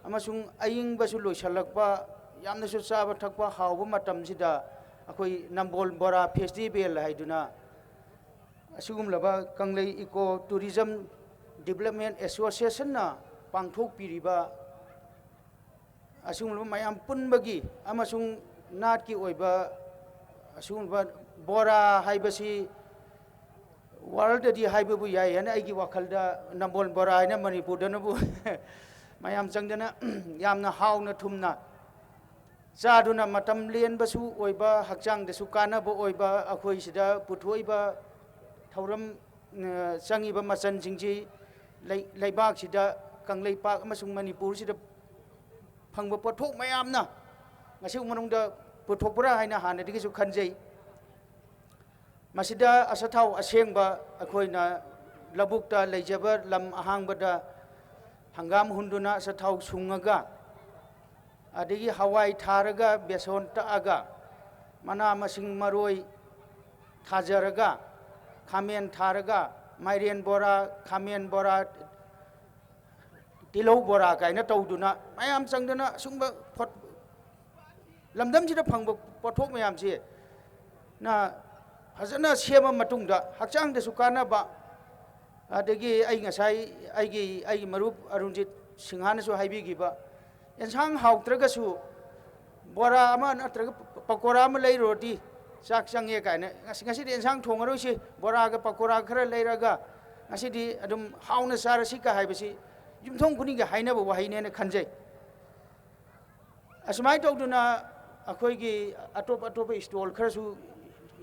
ꯑꯃꯁꯨꯡ ꯑꯏꯪꯕꯁꯨ ꯂꯣꯏꯁꯤꯜꯂꯛꯄ ꯌꯥꯝꯅꯁꯨ ꯆꯥꯕ ꯊꯛꯄ ꯍꯥꯎꯕ ꯃꯇꯝꯁꯤꯗ ꯑꯩꯈꯣꯏ ꯅꯝꯕꯣꯜ ꯕꯣꯔꯥ ꯐꯦꯁꯇꯤꯚꯦꯜ ꯍꯥꯏꯗꯨꯅ ꯑꯁꯤꯒꯨꯝꯂꯕ ꯀꯪꯂꯩ ꯏꯀꯣ ꯇꯨꯔꯤꯖꯝ ꯗꯤꯕꯂꯞꯃꯦꯟ ꯑꯦꯁꯣꯁꯤꯌꯦꯁꯟꯅ ꯄꯥꯡꯊꯣꯛꯄꯤꯔꯤꯕ ꯑꯁꯤꯒꯨꯝꯂꯕ ꯃꯌꯥꯝ ꯄꯨꯟꯕꯒꯤ ꯑꯃꯁꯨꯡ ꯅꯥꯠꯀꯤ ꯑꯣꯏꯕ ꯑꯁꯤꯒꯨꯝꯂꯕ ꯕꯣꯔꯥ ꯍꯥꯏꯕꯁꯤ ꯋꯥꯔꯜꯗꯗꯤ ꯍꯥꯏꯕꯕꯨ ꯌꯥꯏ ꯍꯥꯏꯅ ꯑꯩꯒꯤ ꯋꯥꯈꯜꯗ ꯅꯝꯕꯣꯜ ꯕꯣꯔꯥ ꯍꯥꯏꯅ ꯃꯅꯤꯄꯨꯔꯗꯅꯕꯨ ꯃꯌꯥꯝ ꯆꯪꯗꯅ ꯌꯥꯝꯅ ꯍꯥꯎꯅ ꯊꯨꯝꯅ ꯆꯥꯗꯨꯅ ꯃꯇꯝ ꯂꯦꯟꯕꯁꯨ ꯑꯣꯏꯕ ꯍꯛꯆꯥꯡꯗꯁꯨ ꯀꯥꯟꯅꯕ ꯑꯣꯏꯕ ꯑꯩꯈꯣꯏ ꯁꯤꯗ ꯄꯨꯊꯣꯛꯏꯕ ꯊꯧꯔꯝ ꯆꯪꯉꯤꯕ ꯃꯆꯜꯁꯤꯡꯁꯤ ꯂꯩꯕꯥꯛꯁꯤꯗ ꯀꯪꯂꯩꯄꯥꯛ ꯑꯃꯁꯨꯡ ꯃꯅꯤꯄꯨꯔꯁꯤꯗ ꯐꯪꯕ ꯄꯣꯠꯊꯣꯛ ꯃꯌꯥꯝꯅ ꯉꯁꯤꯒꯤ ꯃꯅꯨꯡꯗ ꯄꯨꯊꯣꯛꯄ꯭ꯔꯥ ꯍꯥꯏꯅ ꯍꯥꯟꯅꯗꯒꯤꯁꯨ ꯈꯟꯖꯩ ꯃꯁꯤꯗ ꯑꯁꯊꯥꯎ ꯑꯁꯦꯡꯕ ꯑꯩꯈꯣꯏꯅ ꯂꯧꯕꯨꯛꯇ ꯂꯩꯖꯕ ꯂꯝ ꯑꯍꯥꯡꯕꯗ ꯍꯪꯒꯥꯝ ꯍꯨꯟꯗꯨꯅ ꯑꯁꯊꯥꯎ ꯁꯨꯡꯉꯒ ꯑꯗꯒꯤ ꯍꯋꯥꯏ ꯊꯥꯔꯒ ꯕꯦꯁꯣꯟ ꯇꯛꯑꯒ ꯃꯅꯥ ꯃꯁꯤꯡ ꯃꯔꯣꯏ ꯊꯥꯖꯔꯒ ꯈꯥꯃꯦꯟ ꯊꯥꯔꯒ ꯃꯥꯏꯔꯦꯟ ꯕꯣꯔꯥ ꯈꯥꯃꯦꯟ ꯕꯣꯔꯥ ꯇꯤꯜꯍꯧ ꯕꯣꯔꯥ ꯀꯥꯏꯅ ꯇꯧꯗꯨꯅ ꯃꯌꯥꯝ ꯆꯪꯗꯅ ꯑꯁꯨꯝꯕ ꯂꯝꯗꯝꯁꯤꯗ ꯐꯪꯕ ꯄꯣꯠꯊꯣꯛ ꯃꯌꯥꯝꯁꯦ ꯅ ꯐꯖꯅ ꯁꯦꯝꯃ ꯃꯇꯨꯡꯗ ꯍꯛꯆꯥꯡꯗꯁꯨ ꯀꯥꯟꯅꯕ ꯑꯗꯒꯤ ꯑꯩ ꯉꯁꯥꯏ ꯑꯩꯒꯤ ꯃꯔꯨꯞ ꯑꯔꯨꯟꯖꯤꯠ ꯁꯤꯡꯍꯥꯅꯁꯨ ꯍꯥꯏꯕꯤꯈꯤꯕ ꯑꯦꯟꯁꯥꯡ ꯍꯥꯎꯇ꯭ꯔꯒꯁꯨ ꯕꯣꯔꯥ ꯑꯃ ꯅꯠꯇ꯭ꯔꯒ ꯄꯀꯣꯔꯥ ꯑꯃ ꯂꯩꯔꯨꯔꯗꯤ ꯆꯥꯛ ꯆꯪꯉꯦ ꯀꯥꯏꯅ ꯉꯁꯤꯗꯤ ꯑꯦꯟꯁꯥꯡ ꯊꯣꯡꯉꯔꯣꯏꯁꯤ ꯕꯣꯔꯥꯒ ꯄꯀꯣꯔꯥ ꯈꯔ ꯂꯩꯔꯒ ꯉꯁꯤꯗꯤ ꯑꯗꯨꯝ ꯍꯥꯎꯅ ꯆꯥꯔꯁꯤ ꯀ ꯍꯥꯏꯕꯁꯤ ꯌꯨꯝꯊꯣꯡ ꯈꯨꯗꯤꯡꯒꯤ ꯍꯥꯏꯅꯕ ꯋꯥꯍꯩꯅꯦꯅ ꯈꯟꯖꯩ ꯑꯁꯨꯃꯥꯏꯅ ꯇꯧꯗꯨꯅ ꯑꯩꯈꯣꯏꯒꯤ ꯑꯇꯣꯞ ꯑꯇꯣꯞꯄ ꯏꯁꯇꯣꯜ ꯈꯔꯁꯨ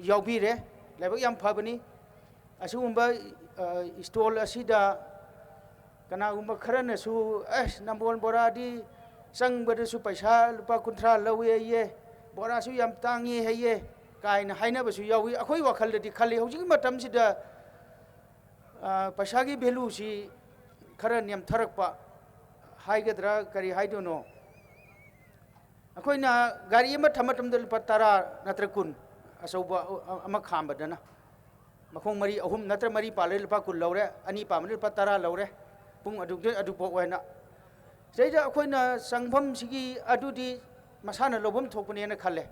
ꯌꯥꯎꯕꯤꯔꯦ ꯂꯥꯏꯕꯛ ꯌꯥꯝ ꯐꯕꯅꯤ ꯑꯁꯤꯒꯨꯝꯕ ꯏꯁꯇꯣꯜ ꯑꯁꯤꯗ ꯀꯅꯥꯒꯨꯝꯕ ꯈꯔꯅꯁꯨ ꯅꯝꯕꯣꯜ ꯕꯣꯔꯥꯗꯤ ꯆꯪꯕꯗꯁꯨ ꯄꯩꯁꯥ ꯂꯨꯄꯥ 30 ꯂꯧꯋꯦ ꯍꯩꯌꯦ ꯕꯣꯔꯥꯁꯨ ꯌꯥꯝ ꯇꯥꯡꯉꯤ ꯍꯩꯌꯦ ꯀꯥꯏꯅ ꯍꯥꯏꯅꯕꯁꯨ ꯌꯥꯎꯏ ꯑꯩꯈꯣꯏ ꯋꯥꯈꯜꯗꯗꯤ ꯈꯜꯂꯤ ꯍꯧꯖꯤꯛꯀꯤ ꯃꯇꯝꯁꯤꯗ ꯄꯩꯁꯥꯒꯤ ꯚꯦꯂꯨꯁꯤ खरा नेमथरक्पा हाइगद्रा करी हाइदोनो अखोइना गाड़ी अमा थमतमद लुपा 10 नत्र 10 असौबा अमा खामबदना मखों मरी अहुम नत्र मरी पाले लुपा 10 लौरे अनि पामने लुपा 10 लौरे पुंग अदु पोइना जैजा अखोइना संगभम सिगी अदुदी मसाना लोबम थोकनेना खले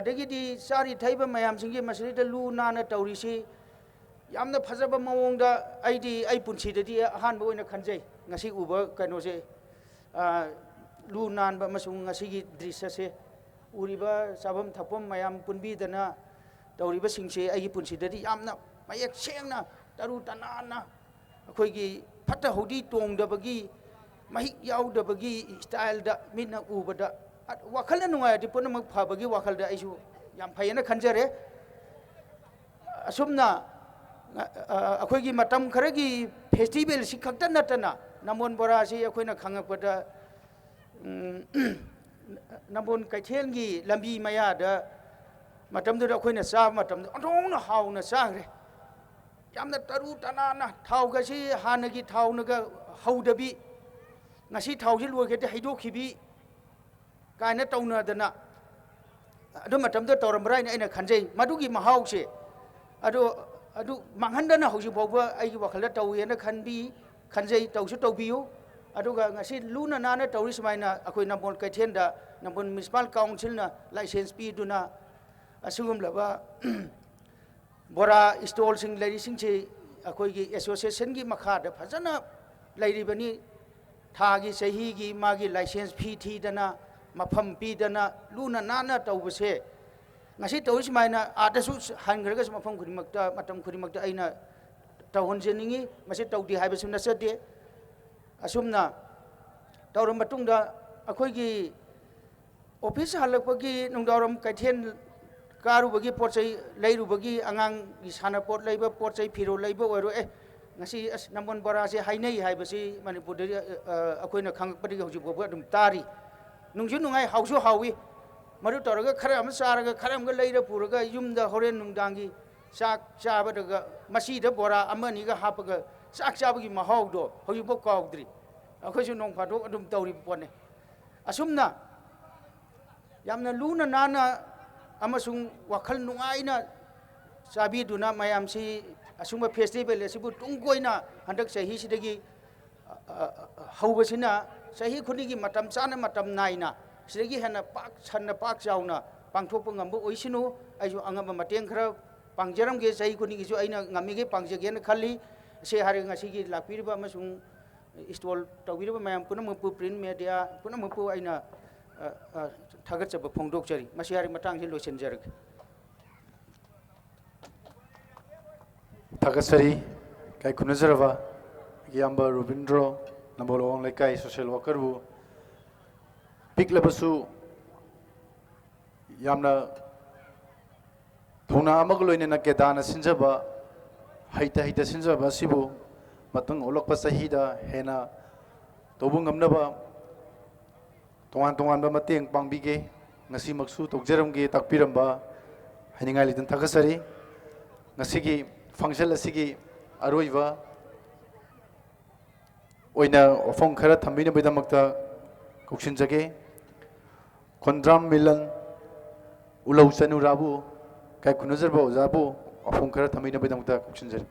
अदगिदी सारी थैबा मयाम सिंगी मसरिदा लू नाना तौरिसी यामना फजब मवोंगदा आई पुंसीददी अहानबा ओइना खनजै ngasi uba kanose lu nanba masung ngasigi drisya se uriba sabam thapom mayam punbidana tawriba singse ai punsidadi yamna mayek sengna taru tanana akoigi phata hodi tongdabagi mahik yaudabagi style da minna ubada wakhalna nungai di punamak phabagi wakhalda aisu yam phayena khanjare asumna अखोगी मतम खरगी festival सि खक्ता नतना नमोन बोरा सि अखोइना खंगपदा नमोन कैथेलगी लंबी मयादा मतमदु अखोइना चा मतम अथोंना हाउना चाग्रे यामना तरु तनाना थाउगसि हानगी थाउनगा हौदबी ngasi थाउजि लोगेते हैदोखिबी कायना तौनादना अदु मतमदु तौरमराइना आइना खनजै मदुगी महाउसे अदु मांगहनदना हौजि फाउबा आइगी वखलदा तौयेना खनजै तौसु तौबियु अदुगा ngasi लुना नाना तौरि समाइना अखोइ नम्बोल कैथेनदा नम्बोल म्युनिसिपल काउन्सिलना लाइसेंस पीदुना असुगुमलबा बोरा स्टॉल सिंग लैरिसिंगसे अखोइगी एसोसिएशन की मखादा फजना लैरिबनी थागी सहीगी मागी licence fee थीदना मफम पीदना Luna Nana तौबसे ngasi tawis maina adasu hangraga mafam khurimakta matam khurimakta aina tawhonjeningi masi tawdi haibasu nasade asumna tawram matungda akhoigi office halakpagi nungdaram kaithen karubagi porchai leirubagi angang gi sana pot leiba porchai phiro leiba oiro ngasi as Nambon Bora se hainai haibasi Manipur akoina khangpadi hojik bobo adum tari nungju nungai hausu hawi maru toraga khara am saraga khara am leira puraga yumda horen nungdangi sak chabadaga masida bora amani ga hapaga sak chabagi mahawdo hojik bo kaudri akhoisu nong phado adum tawri pone asumna yamna luna nana amasung wakhal nungaina sabi duna mayam si asuma festival asibu tungkoina handak sahi sidagi haubasina sahi khunigi matam chana matam naina sidagi hena pak chauna pangthokpa ngambu oisinu aisu angama mateng khara pangjaram ge sahi khunigi su aina ngamige pangjage na khali se hari ngasi gi lakpiriba amasung stall tawiriba mayam punamupu print media punamupu aina thagatchaba phongdokchari masi hari matang je loisenjarag Tagasari, kai kunazarava, Yamba Rubindro, Nambolong Lekai, social worker bu, Piklabasu, Yamna Tuna Amagloin na Kedana Sinjaba, Haita Sinjaba Sibu, Matang Olokpa Sahida, Hena, Tobungam Naba, Tuan ba Mating Pangbige, Nasi Maksu, Tokjeramgi, Takpiramba, Haningali dan Tagasari, Nasigi, function asigi aroiva oina ofong khara thamina bidamakta koksinjage kondram milan ulau sanu rabu kai kunazar ba ojabu ofong khara thamina bidamakta koksinjare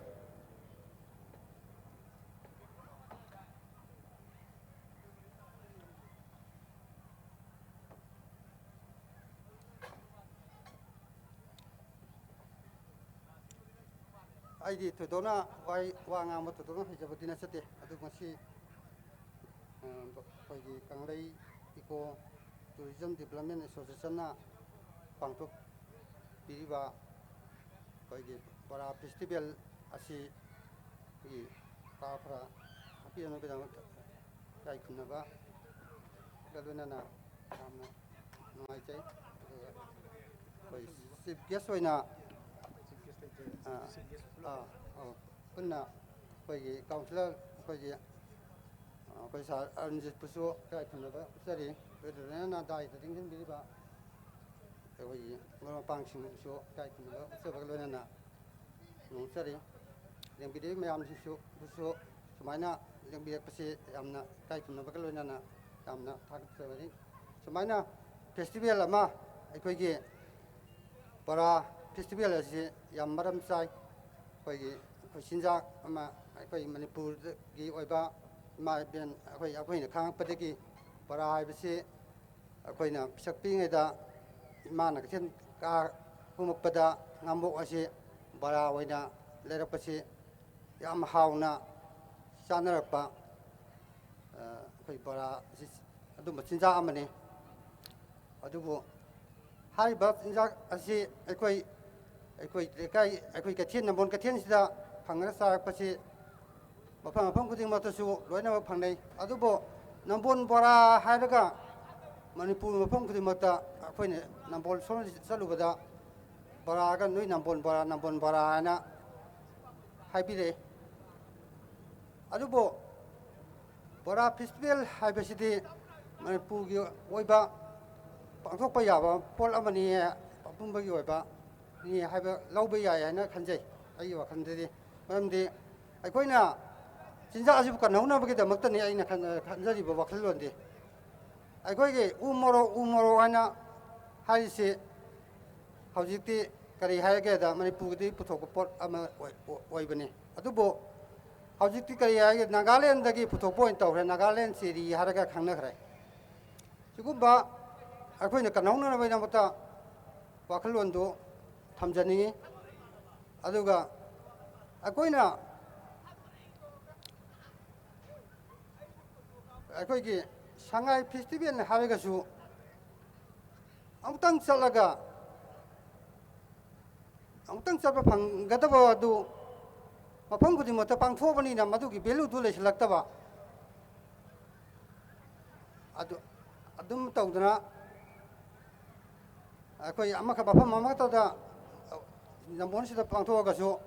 aidi todona wai wanga mo todona hijabadina sate adu masi koigi kanglei iko tourism development association na pangtok piriba koigi bara festival asi ki kafra apiano bedang kai kunaba gaduna na amna noi chai koi chief guest hoina kunna koigi counselor koigi koi sa arrange pusu kai kunaba sari bedana dai ta dingin biriba koigi ngoro pangsing su kai kunaba sebagloina na nung sari yang bidi mayam su pusu sumaina yang biak pasi amna kai kunaba kaloina na amna thak sebari sumaina festival ama koigi para festival asi yam maram sai koigi sinjak ama koi Manipur gi oiba ma ben koi na khang padagi para haibasi koi na sakpi ngeda mana ken ka pumukpada ngambo asi bara oina lerapasi yam hauna sanarapa koi bara adu sinjak amane adubu haiba sinjak asi koi kai kathin nambon kathin sida phangna sa pasi mafam kuding matasu loina phangnai adubo nambon bora hairaga Manipur mafam kuding mata akoine nambol son salubada bora ga noi nambon bora ana haibire adubo bora festival haibasidi Manipur gi oiba pangthokpa yaba pol amani apumbagi oiba ni haiba lauba yai na khanjai ai wa khandedi mamdi aikoina jinja ajibu kan nauna bagi damakta ni aina khanjari ba wakhalonde aikoige umoro ana haisi haujikti kari haige da Manipur di puthok pot ama oibani adubo haujikti kari haige Nagaland dagi puthok point tawre Nagaland siri haraga khangna khare sigumba aikoina kan nauna na baina mata wakhalondu thamjani aduga akoina akoigi Shanghai festival haragasu amutang chalaga amutang chapa phanggadaba adu mafam gudi mata pangthobani na madugi belu du leslaktaba adum tawdana akoi amaka mafam amata da nambon sida pangthogasu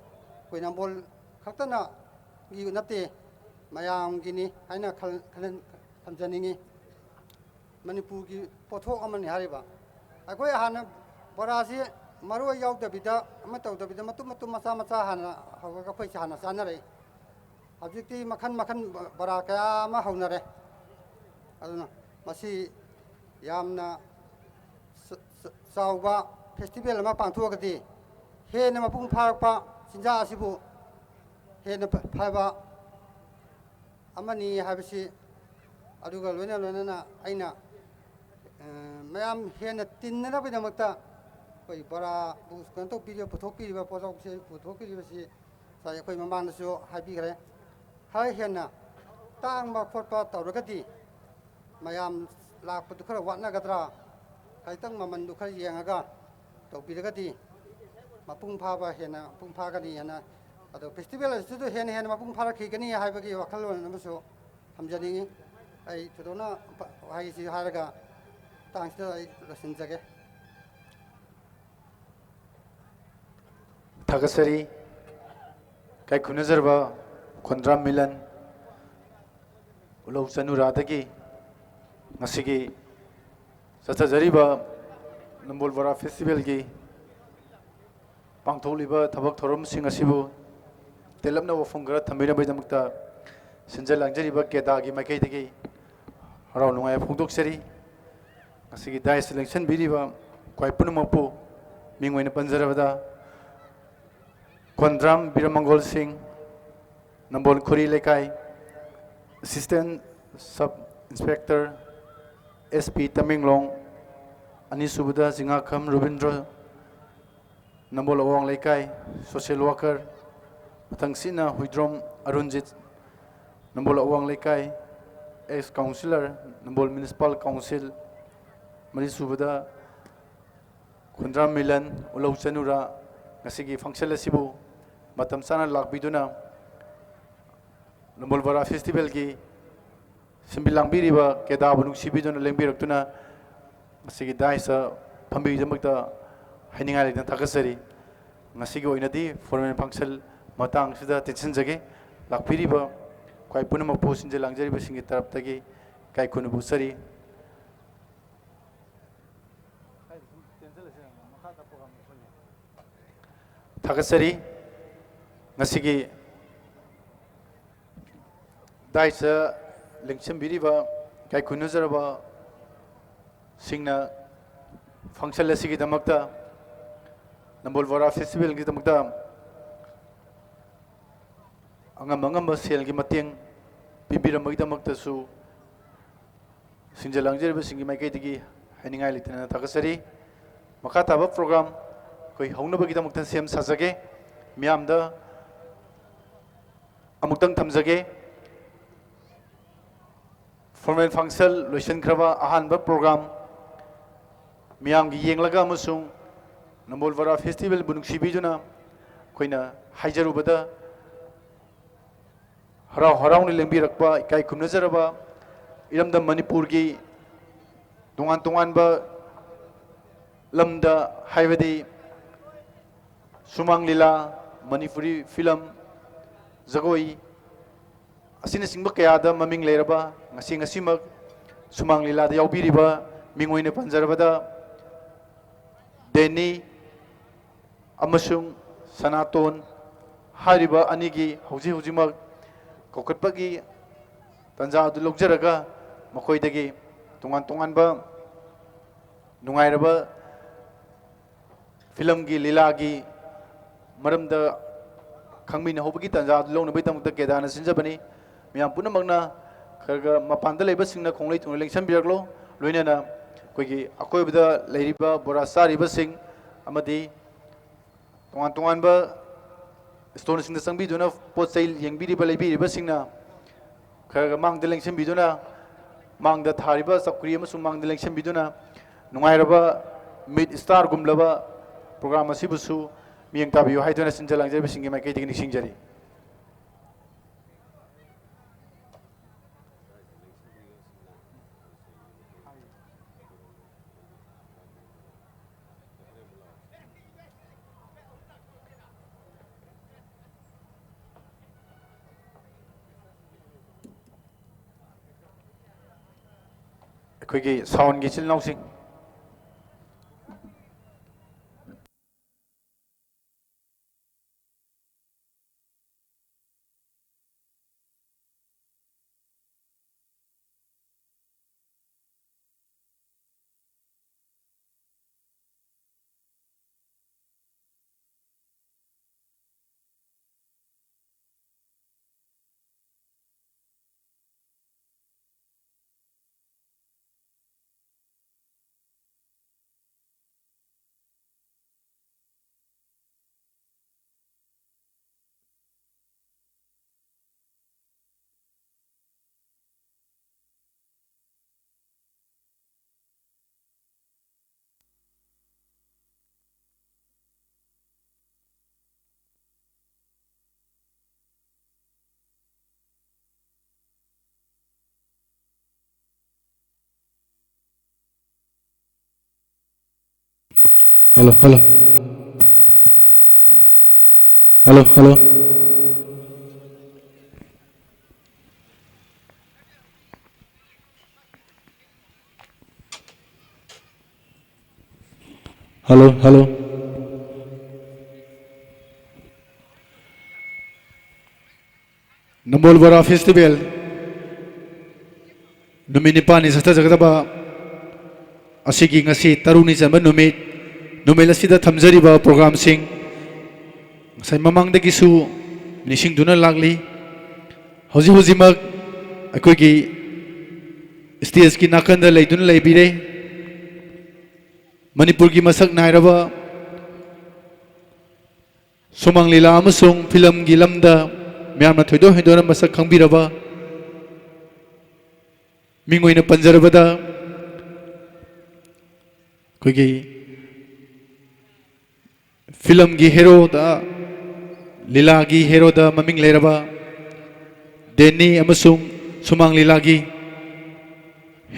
koi nambol khaktana गी नते मयाम गिनी हाइना खमजनिंगी मणिपुर की पोथोक अमनि हारिबा अखोय हाना बरासी मरो याउदबिदा अमा तौदबिदा मतु मतु मचा मचा हाना हौगा खै हाना चानरे हजिकती मखन मखन बरा कया मा हौनरे अदुना मसी यामना चाउबा फेस्टिवल अमा पांथोगदी हेन मपुंग फारकपा चिंजा असिबु हेन फाबा अमनि हाबसी अदुगा लोइना लोइना आइना मैम हेन तिन्ननबैदमक्ता कोई बरा बुस्कन तो पीरियो पुथोपीरिबा पोजोकसे पुथोपीरिबसी साय कोई ममांगसु हाबिगरे हाय हेना तांबा खोटपा तौरगदी मैम लाकपदु खरा वाटनागद्रा काइतंग ममनदु खरा येंगागा तौपीरगदी मपुंग फाबा हेना पुंग फागनी हेना अदो फेस्टिवल असुदु हेन हेन मपुंग फारखिगनी हायबगी वखलोन नमसु हमजनिंगी आई थोदोना हाइसी हारगा तांगसिदा आई रसिनजगे थागसरी काय खुनजरबा खोंद्राम मिलन उलौ चनुरादगी ngasiगी सचजरिबा नम्बोल बरा फेस्टिवल की पांथोलिबा थबक थोरम सिंग असिबु तेलमना वफुंग खरा थमिरबैदमक्ता सिंजल लांजरिबा केदागी माइकैदगी हराव नुंगाय फोंदोकसरी ngasiगी दाइ सिलेक्शन बिरिबा क्वाइ पुनमपु मिंगोइना पंजरबदा Khondram Birmangol Singh Nambol Khuri Leikai assistant sub inspector SP Tamenglong अनिसुबदा जिंगाखम रविंद्र नंबोल अवांग लेकाई सोशल वर्कर मतंगसिना Huidrom Arunjit Nambol Awang Leikai ex councillor Nambol municipal council मरिसुबदा खोंद्राम मिलन उलौ चनुरा ngasiगी फंक्शन असिबु मतम साना लाकबिदुना नंबोल बरा फेस्टिवल की सिंबिलांबिरिबा केदाबु नुसिबिदुना लेंबिरक्तुना ngasiगी दाइसा फंबिदमक्ता हाइनिंगा लेना थागसरी ngasiगी ओइनदी फॉर्मल फंक्शन मतंग सिदा टेंशन जगे लाकबिरिबा क्वाइ पुनम पोसिंजे लांजरिबा सिंगी तरफतगी काय खुनुबु सरी थागसरी ngasiगी दाइसा लिंचमबिरिबा काय खुनुजरबा सिंगना फंक्शन असिगी दमक्ता नंबोल बरा फेस्टिवल की दमक्ता angam angam sel की मतेंग पिबिरमगी दमक्तसु सिंजलांजरिबा सिंगी माइकैदगी हाइनिंगाय लितना थागसरी मखा ताबा प्रोग्राम कोई हौनबगी दमक्ता सेम साजगे मियामदा अमुक्तंग थमजगे फॉर्मल फंक्शन लोइसन खरबा अहानबा प्रोग्राम मियामगी येंगलगा अमसुंग नंबोल बरा फेस्टिवल बुनुंगसिबिजुना कोइना हाइजरुबदा हराव हरावनि लेंबिरक्पा इकाय खुमनजरबा इरमदा मणिपुर की तोंगान तोंगानबा लमदा हाइबदी सुमांग लीला मणिपुरी फिल्म जगोई असिन सिंगबा कयादा ममिंग लेरबा ngasi ngasimak सुमांग लीला दा यावबिरिबा मिंगोइना पंजरबदा देनी अमसुंग सनातोन हारिबा अनिगी हौजी हौजिमक कोकटपगी तंजा अदु लौजरगा मखोइदगी तोंगान तोंगानबा नुंगाइरबा फिल्म की लीला की मरमदा खंगमिना होबगी तंजा अदु लौनबैदमक्ता केदाना सिंजबनी मियाम पुनमगना खरगा मपानदा लेबा सिंगना खोंगलै थुंगलै लेंसन बिरगलो लोइनाना कोइगी अकोइबदा लेरिबा बोरा सारिबा सिंग अमदी तोंगान तोंगानबा स्टोन सिंगदा संबिदुना पोचै येंगबिरिबा लेबिरिबा सिंगना खरगा मांगदा लेंसन बिदुना मांगदा थारिबा चक्री अमसुंग मांगदा लेंसन बिदुना नुंगाइरबा मिड स्टार गुमलबा प्रोग्राम असिबुसु मियंग ताबियो हाइदुना सिंजलांजरिबा सिंगी माइकैदगी निसिंजरी ꯑꯩꯈꯣꯏꯒꯤ ꯁꯥꯎꯟꯒꯤ ꯏꯆꯤꯜ ꯏꯅꯥꯎꯁꯤꯡ Hello, hello. Hello, hello. Hello, hello. Nambol Bora Festival numit nipani sa tajagadaba asigi ngasi taruni jamba numit numela sida thamjariba program sing sai mamangdagi su nising duna lagli hoji hoji mak akoi gi stage ki nakanda leidun leibire manipur gi masak nairaba somang lila amasung film gi lamda myamna thoido hindona masak khangbiraba mingoina panjarabada koigi film gi hero da lila gi hero da maming leraba deni amasung sumang lila gi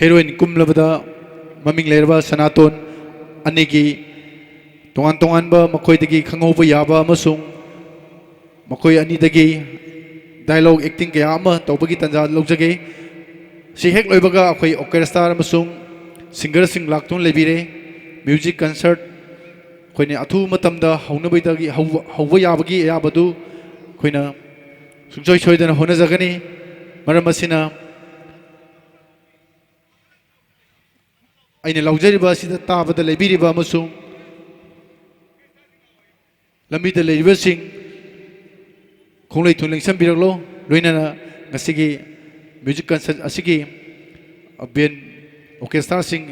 heroine kumlabada maming leraba sanaton anigi tongan tongan ba makoi dagi khanghoba yaba amasung makoi ani dagi dialogue acting kaya ama tawbagi tanja logjage si hek loibaga akhoi orchestra amasung singer sing laktun lebire music concert khoine athu matamda haunabaidagi hauba yabagi yabadu khoina sungchoi choidana hona jagani maram asina aina laujariba sida tabada lebiriba amasung lamida leiba sing khonglei thun lengsam biraklo loinana ngasigi music concert asigi band orchestra sing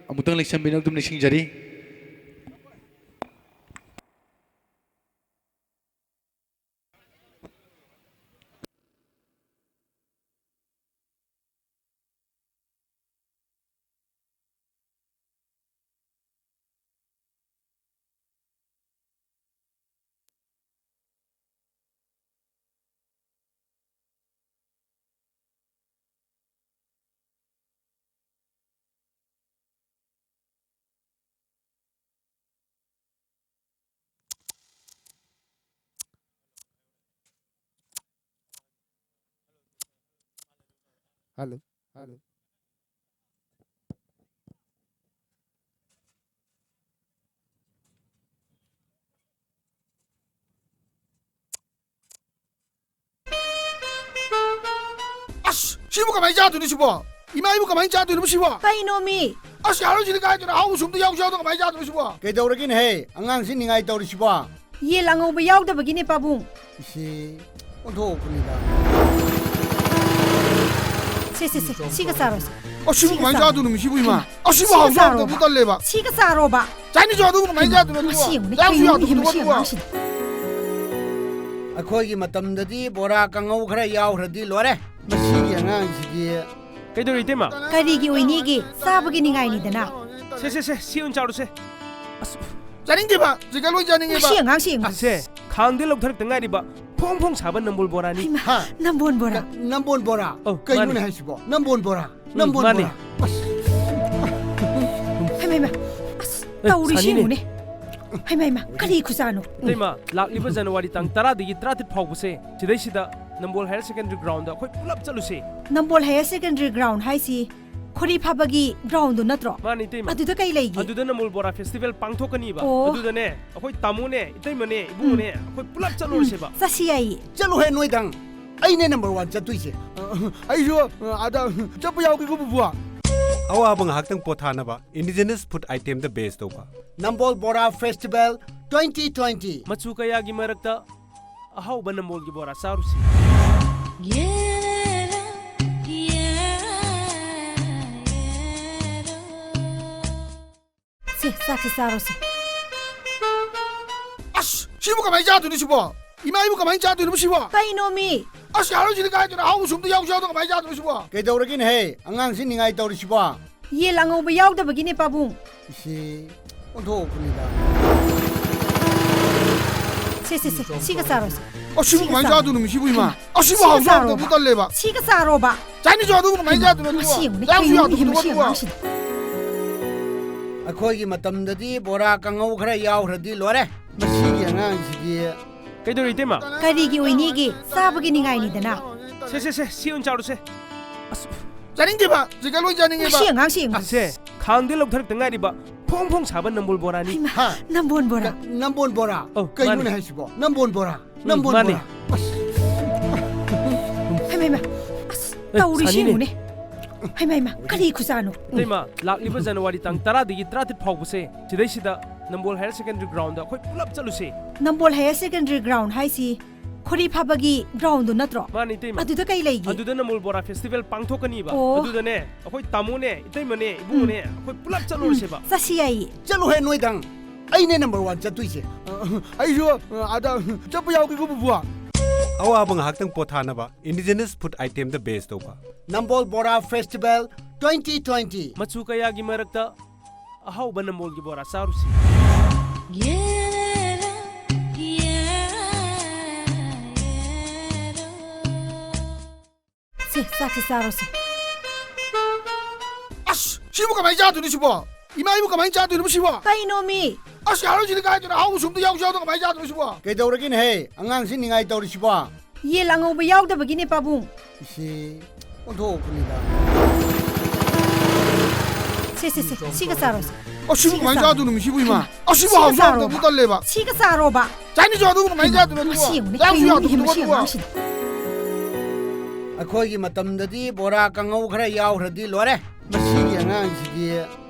amutang lengsam binak dum lesing jari Hello, hello. 아씨, 시부가 많이 자두니 시부. 이마 이부가 많이 자두니 시부. Kainom이 아씨, 할아버지는 가야되나 하고 숨도 야고 샤도가 많이 자두니 시부. ꯀꯩꯗꯧꯔꯒꯦꯅꯦ ꯍꯦ ꯑꯉꯥꯡꯁꯤ ꯅꯤꯡꯉꯥꯏ ꯇꯧꯔꯤꯁꯤꯕꯣ ꯌꯦꯟ ꯂꯥꯡꯉꯧꯕ ꯌꯥꯎꯗꯕꯒꯤꯅꯦ ꯄꯥꯕꯨꯡ ꯏꯁꯤ ꯑꯣꯟꯊꯣꯛꯄꯅꯤꯗ ꯁꯦ 시가 싸로서 아, 시부가 많이 자두니 시부 이마. 아, 시부 하고 샤도 못 달래봐. 시가 싸로봐 자니 자두가 많이 자두니 마시 시부. 용네 야고 샤도 Kainom이 못 마시 달래봐. 양신 ꯑꯩꯈꯣꯏꯒꯤ ꯃꯇꯝꯗꯗꯤ ꯕꯣꯔꯥ ꯀꯥꯡꯉꯧ ꯈꯔ ꯌꯥꯎꯈ꯭ꯔꯗꯤ ꯂꯣꯏꯔꯦ ꯃꯁꯤꯒꯤ ꯑꯉꯥꯡꯁꯤꯗꯤ Kaido itema. ꯀꯔꯤꯒꯤ ꯑꯣꯏꯅꯤꯒꯤ ꯆꯥꯕꯒꯤ ꯅꯤꯡꯉꯥꯏꯅꯤꯗꯅ Se siun charu se. 자닝게 봐. 지가 로이 자닝게 봐. 마시 양시 양 Ase khangde lok tharak tangari ba. Phong saban nambol borani. 하 남본 보라 남본 보라 어, 그이누네 많이. 하시고 남본 보라 남본 많이. 보라 하이마이마 나 우리 산이네. 시우네 하이마이마 그리 구사노 Tema lakliba January tang 10 digi 30 phawbse chidai sida Nambol Higher Secondary Ground da khoi pulap chaluse. 남볼 하이어 세컨더리 그라운드 하이시 ꯈꯣꯔꯤ ꯐꯥꯕꯒꯤ ꯒ꯭ꯔꯥꯎꯟꯗꯨ ꯅꯠꯇ꯭ꯔꯣ ꯃꯥꯅꯤ ꯏꯇꯩꯃ ꯑꯗꯨꯗ ꯀꯩ ꯂꯩꯒꯦ ꯑꯗꯨꯗ ꯅꯝꯕꯣꯜ ꯕꯣꯔꯥ ꯐꯦꯁꯇꯤꯚꯦꯜ ꯄꯥꯡꯊꯣꯛꯀꯅꯤꯕ ꯑꯣ. ꯑꯗꯨꯗꯅꯦ ꯑꯩꯈꯣꯏ ꯇꯥꯃꯣꯅꯦ ꯏꯇꯩꯃꯅꯦ ꯏꯕꯨꯡꯅꯦ ꯑꯩꯈꯣꯏ ꯄꯨꯂꯞ ꯆꯠꯂꯨꯔꯁꯦꯕ ꯆꯠꯁꯤ ꯌꯥꯏꯌꯦ ꯆꯠꯂꯣꯍꯦ ꯅꯣꯏꯗꯪ ꯑꯩꯅꯦ ꯅꯝꯕꯔ 1 ꯆꯠꯇꯣꯏꯁꯦ ꯑꯩꯁꯨ ꯑꯗ ꯆꯠꯄ ꯌꯥꯎꯒꯦꯀꯣ ꯕꯨꯕꯨ ꯑꯋꯥꯕ ꯉꯥꯏꯍꯥꯛꯇꯪ ꯄꯣꯊꯥꯅꯕ ꯏꯟꯗꯤꯖꯤꯅꯁ ꯐꯨꯗ ꯑꯥꯏꯇꯦꯝꯗ ꯕꯦꯁ ꯇꯧꯕ ꯅꯝꯕꯣꯜ ꯕꯣꯔꯥ ꯐꯦꯁꯇꯤꯚꯦꯜ 2020 ꯃꯆꯨ ꯀꯌꯥꯒꯤ ꯃꯔꯛꯇ ꯑꯍꯥꯎꯕ ꯅꯝꯕꯣꯜꯒꯤ ꯕꯣꯔꯥ ꯆꯥꯔꯨꯁꯤ ꯁꯦ ꯆꯥꯛꯁꯤ ꯆꯥꯔꯣꯁꯤ ꯑꯁ ꯁꯤꯕꯨ ꯀꯃꯥꯏꯅ ꯆꯥꯗꯣꯏꯅꯣ ꯁꯤꯕꯣ ꯏꯃꯥ ꯏꯕꯨ ꯀꯃꯥꯏꯅ ꯆꯥꯗꯣꯏꯅꯣ ꯁꯤꯕꯣ ꯀꯩꯅꯣꯃꯤ ꯑꯁ ꯌꯥꯔꯣꯏꯁꯤꯗꯤ ꯀꯥꯏꯗꯅꯣ ꯑꯍꯥꯎꯕ ꯁꯨꯝꯗ ꯌꯥꯎꯁꯨ ꯌꯥꯎꯗ ꯀꯃꯥꯏꯅ ꯆꯥꯗꯣꯏꯅꯣ ꯁꯤꯕꯣ ꯀꯩꯗꯧꯔꯒꯦꯅꯦꯍꯦ ꯑꯉꯥꯡꯁꯤ ꯅꯤꯡꯉꯥꯏ ꯇꯧꯔꯤꯁꯤꯕꯣ ꯌꯦꯟ ꯑꯉꯧꯕ ꯌꯥꯎꯗꯕꯒꯤꯅꯦ ꯄꯥꯕꯨꯡ ꯏꯁꯤ ꯑꯣꯟꯊꯣꯛꯄꯅꯤꯗ ꯁꯦ ꯁꯤꯒ ꯆꯥꯔꯣꯁꯤ ꯑꯁꯤꯕꯨ ꯀꯃꯥꯏꯅ ꯆꯥꯗꯣꯏꯅꯣ ꯁꯤꯕꯨ ꯏꯃꯥ ꯑꯁꯤꯕꯨ ꯍꯥꯎꯁꯨ ꯍꯥꯎꯇꯕ ꯇꯜꯂꯦꯕ 시가 싸러봐. ꯆꯥꯏꯅꯤꯁꯨ ꯑꯗꯨꯕꯨ ꯀꯃꯥꯏꯅ ꯆꯥꯗꯣꯏꯅꯣ 맛이 ꯁꯤꯕꯣ 없네. ꯌꯥꯎꯁꯨ ꯌꯥꯎꯗꯕ 맛이 ꯁꯤꯕꯣ 맛이. ꯑꯩꯈꯣꯏꯒꯤ ꯃꯇꯝꯗꯗꯤ ꯕꯣꯔꯥ ꯀꯥꯡꯉꯧ ꯈꯔ ꯌꯥꯎꯈ꯭ꯔꯗꯤ ꯂꯣꯏꯔꯦ ꯃꯁꯤꯒꯤ ꯑꯉꯥꯡꯁꯤꯗꯤ ꯀꯩꯗꯧꯔꯤ ꯏꯇꯩꯃ ꯀꯔꯤꯒꯤ ꯑꯣꯏꯅꯤꯒꯤ ꯆꯥꯕꯒꯤ ꯅꯤꯡꯉꯥꯏꯅꯤꯗꯅ. ꯁꯦ ꯁꯤ ꯑꯣꯏꯅ ꯆꯥꯔꯨꯁꯦ ꯆꯥꯅꯤꯡꯗꯦꯕ ꯆꯤꯀꯟ ꯂꯣꯏ ꯆꯥꯅꯤꯡꯉꯦꯕ ꯃꯁꯤ ꯑꯉꯥꯡꯁꯤ ꯑꯁꯦ ꯈꯥꯡꯗ ꯂꯧꯊꯔꯛꯇ ꯉꯥꯏꯔꯤꯕ ꯐꯣꯡ ꯐꯣꯡ ꯁꯥꯕ ꯅꯝꯕꯣꯜ ꯕꯣꯔꯥꯅꯤ ꯍꯥ 남본 보라. ꯅꯝꯕꯣꯟ ꯕꯣꯔꯥ ꯑꯧ, ꯀꯩꯅꯣꯅꯦ ꯃꯥꯅꯤ. ꯍꯥꯏꯁꯤꯕꯣ ꯅꯝꯕꯣꯟ ꯕꯣꯔꯥ ꯅꯝꯕꯣꯟ ꯃꯥꯅꯤ. ꯕꯣꯔꯥ ꯑꯁ 하이마이마. 따우리 잔이네. 시우네. 하이마이마. 그리 구사노. 이때마 락리버 자누와리 땅 따라디기 따뜻 파우부세 지대시다 넘볼 하이어 세컨드리 그라운드 거의 풀업 짤루세 넘볼 하이어 세컨드리 그라운드 하이시 코리 파바기 그라운드 너트로. 마니 이때마 아두다 까이 레이기. 아두다 넘볼 보라 페스티벌 빵토카니바 오. 아두다네 거의 따모네 이때마네 이부네 거의 풀업 짤루세바 사시야이. ꯆꯠꯂꯣꯍꯦ ꯅꯣꯏꯗꯪ ꯑꯩꯅꯦ ꯅꯝꯕꯔ 1 ꯆꯠꯇꯣꯏꯁꯦ ꯑꯩꯁꯨ ꯑꯗ ꯆꯠꯄ ꯌꯥꯎꯒꯦꯀꯣ ꯕꯨꯕꯨ ꯑꯋꯥꯕ ꯉꯥꯏꯍꯥꯛꯇꯪ ꯄꯣꯊꯥꯅꯕ ꯏꯟꯗꯤꯖꯤꯅꯁ ꯐꯨꯗ ꯑꯥꯏꯇꯦꯝꯗ ꯕꯦꯁ ꯇꯧꯕ ꯅꯝꯕꯣꯜ ꯕꯣꯔꯥ ꯐꯦꯁꯇꯤꯚꯦꯜ 2020 मचु कयागी मरक्ता अहाउबा नम्बोलगी बोरा चारुसी 세 싹시 싸로시. 아씨 시부 가만히 짜두니 시부 이마 이부 가만히 짜두니 시부 까이노미. 아씨 야로지니 가이드나 아우 숨도 야우 야우도 가만히 짜두니 시부 ꯀꯩꯗꯧꯔꯒꯦꯅꯦꯍꯦ ꯑꯉꯥꯡꯁꯤ ꯅꯤꯡꯉꯥꯏ ꯇꯧꯔꯤꯁꯤꯕꯣ ꯌꯦꯟ ꯑꯉꯧꯕ ꯌꯥꯎꯗꯕꯒꯤꯅꯦ ꯄꯥꯕꯨꯡ. 이시 온토프니다. 세 시가 싸로시. 시부 가만히 짜두니 시부 이마 시부 하우스 하우도 달래봐 시가 싸러봐. 짜이니스 아두고 가만히 짜두니 맛이 없네. 야우 야우도 맛이 누가 맛이. ꯑꯩꯈꯣꯏꯒꯤ ꯃꯇꯝꯗꯗꯤ ꯕꯣꯔꯥ ꯀꯥꯡꯉꯧ ꯈꯔ ꯌꯥꯎꯈ꯭ꯔꯗꯤ ꯂꯣꯏꯔꯦ ꯃꯁꯤꯒꯤ ꯑꯉꯥꯡꯁꯤꯗꯤ